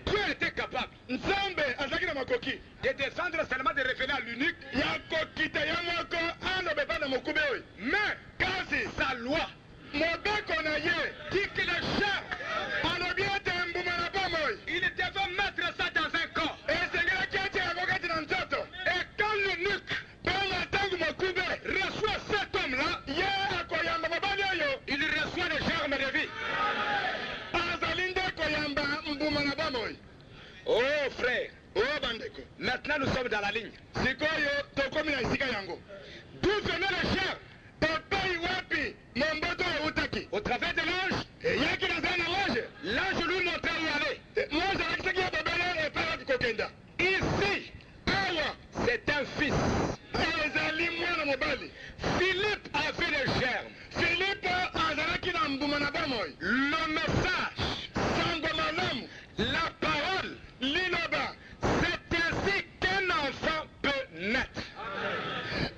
[SPEAKER 1] Dieu était capable
[SPEAKER 2] Nzambe azalaki na makoki.
[SPEAKER 1] de descendre seulement de révéler à l'unique,
[SPEAKER 2] Ya kokita ya moko alobe epai na mokube oyo.
[SPEAKER 1] mais
[SPEAKER 2] Kasi
[SPEAKER 1] sa loi
[SPEAKER 2] mobeko na ye
[SPEAKER 1] dit que le germe,
[SPEAKER 2] alobi ete mbuma na bomoi.
[SPEAKER 1] il devait mettre ça dans un corps.
[SPEAKER 2] Esengelaki ete yango kati na nzoto.
[SPEAKER 1] Et quand l'eunuque
[SPEAKER 2] Mpe na ntango mokube
[SPEAKER 1] reçoit cet homme-là,
[SPEAKER 2] ye akoyamba mobali oyo.
[SPEAKER 1] il reçoit le germe de vie.
[SPEAKER 2] Azali nde koyamba mbuma na bomoi.
[SPEAKER 1] Oh frère,
[SPEAKER 2] O bandeko.
[SPEAKER 1] maintenant nous sommes dans la ligne.
[SPEAKER 2] Sikoyo tokomi na esika yango.
[SPEAKER 1] D'où venait le germe?
[SPEAKER 2] Epai wapi momboto eutaki.
[SPEAKER 1] Au travers de l'ange.
[SPEAKER 2] Eyaki nazali na moje.
[SPEAKER 1] L'ange lui montrait où aller.
[SPEAKER 2] Moje alakisaki ye bobele epai wapi kokenda.
[SPEAKER 1] Ici,
[SPEAKER 2] Awa
[SPEAKER 1] c'est un fils.
[SPEAKER 2] ezali mwana mobali.
[SPEAKER 1] Philippe avait le germe.
[SPEAKER 2] Filipo azalaki na mbuma na bomoi.
[SPEAKER 1] Le message,
[SPEAKER 2] Sango malamu.
[SPEAKER 1] la parole,
[SPEAKER 2] Liloba.
[SPEAKER 1] c'est ainsi qu'un enfant peut naître.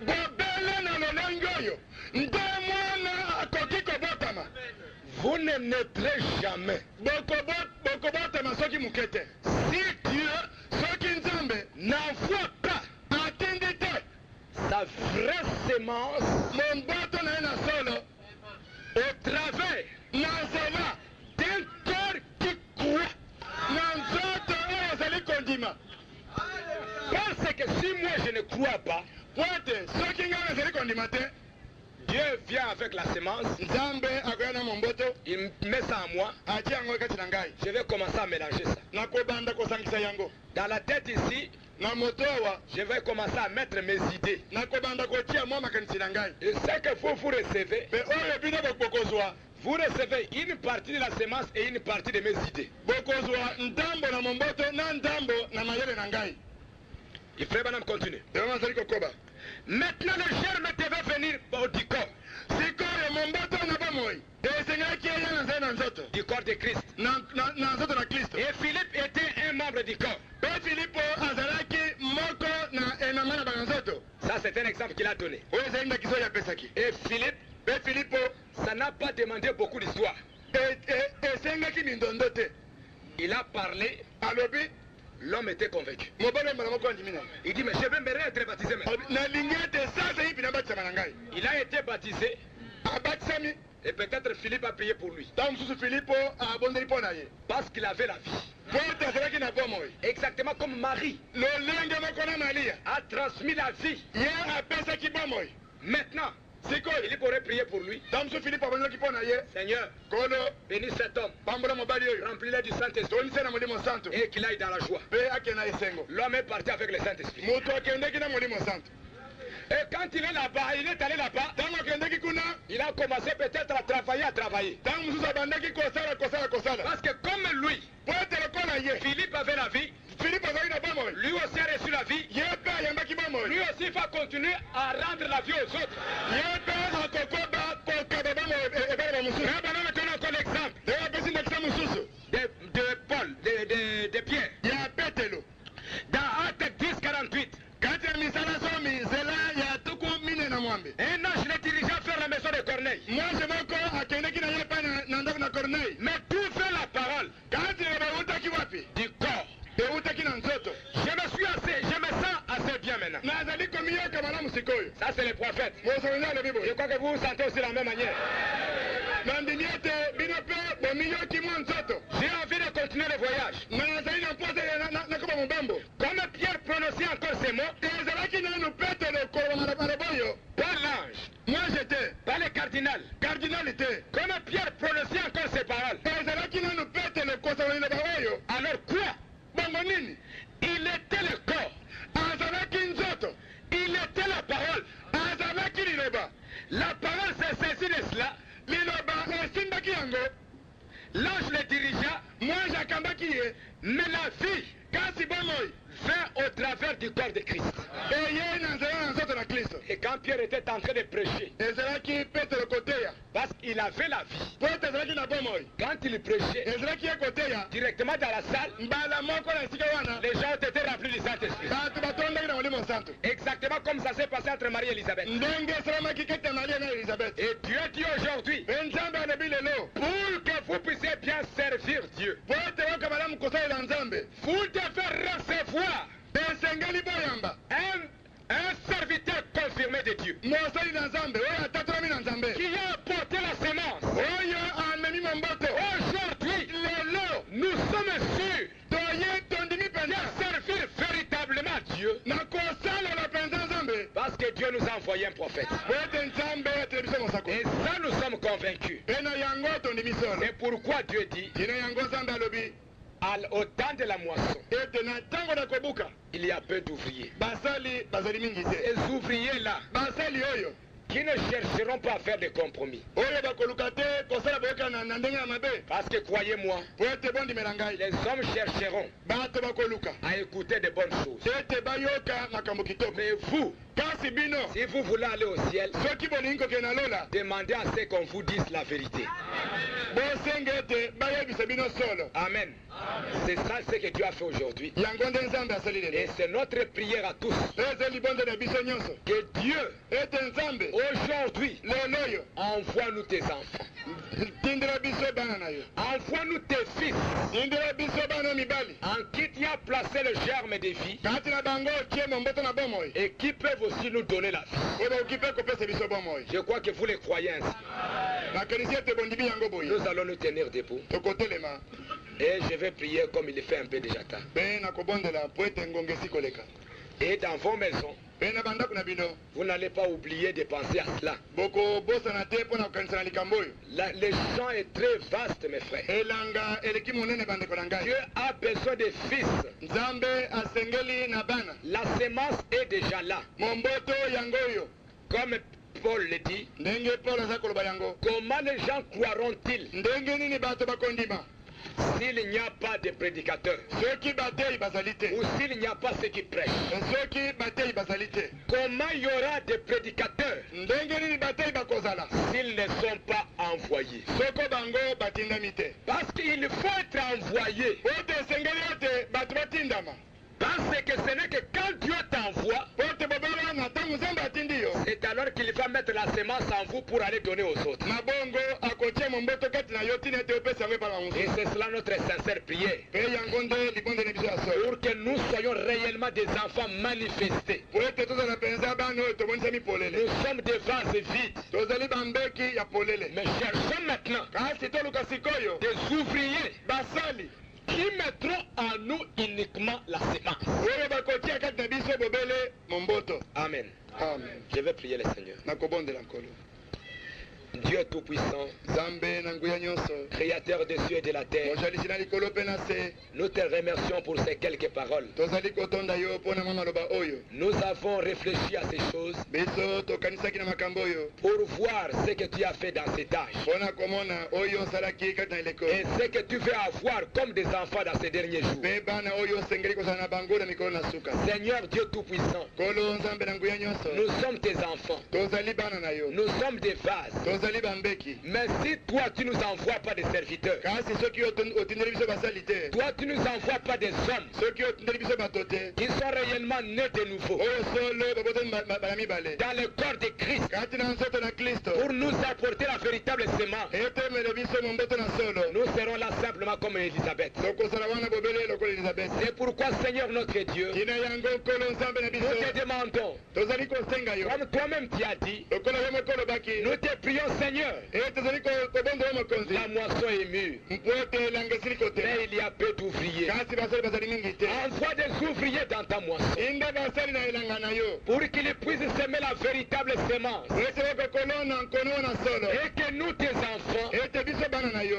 [SPEAKER 2] Bobele na lolenge oyo. Nde mwana akoki kobotama.
[SPEAKER 1] Vous ne naîtrez jamais.
[SPEAKER 2] Bokobotama soki moke te.
[SPEAKER 1] Si Dieu
[SPEAKER 2] Soki Nzambe
[SPEAKER 1] n'envoie pas
[SPEAKER 2] atindi te.
[SPEAKER 1] sa vraie sémence
[SPEAKER 2] Momboto na ye na solo.
[SPEAKER 1] au travers
[SPEAKER 2] Na nzela.
[SPEAKER 1] d'un cœur qui croit.
[SPEAKER 2] Na nzoto oyo ezali kondima.
[SPEAKER 1] Parce que si moi je ne crois pas,
[SPEAKER 2] Po ete soki ngai ezali kondima te.
[SPEAKER 1] Dieu vient avec la semence.
[SPEAKER 2] Nzambe akoyana momboto.
[SPEAKER 1] Il met ça en moi.
[SPEAKER 2] Atia yango kati na ngai.
[SPEAKER 1] Je vais commencer à mélanger ça.
[SPEAKER 2] Nakobanda kosangisa yango.
[SPEAKER 1] Dans la tête ici,
[SPEAKER 2] na moto awa,
[SPEAKER 1] je vais commencer à mettre mes idées.
[SPEAKER 2] Nakobanda kotia mwa makanisi na ngai.
[SPEAKER 1] Et ce que vous recevez,
[SPEAKER 2] pe oyo bino bokozwa,
[SPEAKER 1] vous recevez une partie de la semence et une partie de mes idées.
[SPEAKER 2] Bokozwa ndambo na momboto na ndambo na mayele na ngai.
[SPEAKER 1] Il frère Banam continue.
[SPEAKER 2] Maintenant le germe devait venir du corps. Si corps est momboto na bomoi. Et Seigneur qui est dans nzoto.
[SPEAKER 1] Du corps de Christ.
[SPEAKER 2] Na nzoto na Christ.
[SPEAKER 1] Et Philippe était un membre du corps.
[SPEAKER 2] Et Philippe azalaki moko na enamana ba nzoto.
[SPEAKER 1] Ça c'est un exemple qu'il a donné.
[SPEAKER 2] Et Philippe,
[SPEAKER 1] ça n'a pas demandé beaucoup d'histoire. Il a parlé. L'homme était convaincu. Il dit mais je vais me être baptisé maintenant. Il a été baptisé. Et peut-être Philippe a prié pour lui. Parce qu'il avait la vie. Exactement comme Marie a transmis la vie. Maintenant, Philippe aurait prié pour lui. Seigneur, bénis cet homme. Remplis-le du Saint-Esprit. Et qu'il aille dans la joie. L'homme est parti avec le Saint-Esprit. Et quand il est là-bas, il est allé là-bas, il a commencé peut-être à travailler. Parce que comme lui, Philippe avait la vie, lui aussi a reçu la vie, lui aussi va continuer à rendre la vie aux autres. Maintenant, encore l'exemple de Paul, de Pierre. Dans Acte 10, 48. Un ange le dirigea vers la maison de Corneille. Mais tout fait la parole du corps. Je me sens assez bien maintenant. Ça c'est le prophète. Je crois que vous vous sentez aussi de la même manière. J'ai envie de continuer le voyage. Comme Pierre prononçait encore ces mots, pas l'ange, pas le cardinal, comme Pierre prononçait encore ces paroles, alors quoi? Il était le corps, il était la parole, la parole s'est saisie de cela, l'ange le dirigea, mais la vie vint au travers du corps de Christ. Et quand Pierre était en train de prêcher, parce qu'il avait la vie, quand il prêchait, directement dans la salle, les gens ont été remplis du Saint-Esprit. Exactement comme ça s'est passé entre Marie et Élisabeth. Et Dieu dit aujourd'hui, pour que vous puissiez bien servir Dieu, vous devez recevoir un serviteur confirmé de Dieu qui a apporté la semence. Aujourd'hui, nous sommes sûrs de servir véritablement Dieu parce que Dieu nous a envoyé un prophète. Et ça, nous sommes convaincus. C'est pourquoi Dieu dit au temps de la moisson, il y a peu d'ouvriers. Ces ouvriers-là qui ne chercheront pas à faire des compromis. Parce que croyez-moi, les hommes chercheront à écouter de bonnes choses. Mais vous, si vous voulez aller au ciel, demandez à ce qu'on vous dise la vérité. Amen. C'est ça ce que Dieu a fait aujourd'hui. Et c'est notre prière à tous. Que Dieu, aujourd'hui, envoie-nous tes enfants. Envoie-nous tes fils. En qui tu as placé le germe de vie. Et qui peuvent aussi nous donner la vie. Je crois que vous les croyez ainsi. Nous allons nous tenir debout. Et je vais prier comme il le fait un peu déjà tard. Et dans vos maisons, Vous n'allez pas oublier de penser à cela. Le champ est très vaste, mes frères. Dieu a besoin de fils. La semence est déjà là. Comme Paul le dit, comment les gens croiront-ils s'il n'y a pas de prédicateurs, ou s'il n'y a pas ceux qui prêchent? Comment il y aura des prédicateurs s'ils ne sont pas envoyés? Parce qu'il faut être envoyé. Parce que ce n'est que quand Dieu t'envoie, c'est alors qu'il va mettre la semence en vous pour aller donner aux autres. Et c'est cela notre sincère prière. Pour que nous soyons réellement des enfants manifestés. Nous sommes des vases vides. Mais cherchons maintenant des ouvriers qui mettront en nous uniquement la semence. Amen.
[SPEAKER 2] Amen.
[SPEAKER 1] Je vais prier le Seigneur. Dieu Tout-Puissant, Créateur des cieux et de la terre, nous te remercions pour ces quelques paroles. Nous avons réfléchi à ces choses pour voir ce que tu as fait dans cet âge et ce que tu veux avoir comme des enfants dans ces derniers jours. Seigneur Dieu Tout-Puissant, nous sommes tes enfants, nous sommes des vases. Mais si toi tu nous envoies pas des serviteurs, toi tu nous envoies pas des hommes qui sont réellement nés de nouveau dans le corps de Christ pour nous apporter la véritable semence, nous serons là simplement comme Élisabeth. C'est pourquoi Seigneur notre Dieu, nous te demandons, comme toi-même tu as dit, nous te prions Seigneur, la moisson est mûre, mais il y a peu d'ouvriers. Envoie des ouvriers dans ta moisson pour qu'ils puissent semer la véritable semence et que nous, tes enfants,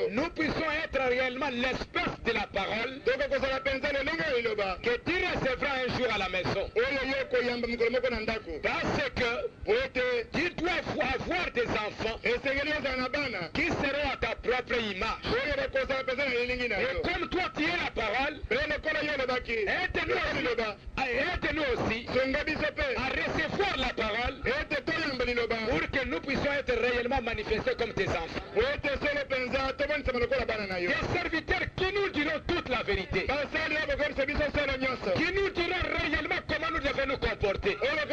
[SPEAKER 1] nous puissions être réellement l'espèce de la parole que tu recevras un jour à la maison. Parce que tu dois avoir des enfants qui seront à ta propre image. Et comme toi tu es la parole, aide-nous aussi à recevoir la parole pour que nous puissions être réellement manifestés comme tes enfants. Des serviteurs qui nous diront toute la vérité, qui nous diront réellement comment nous devons nous comporter, comment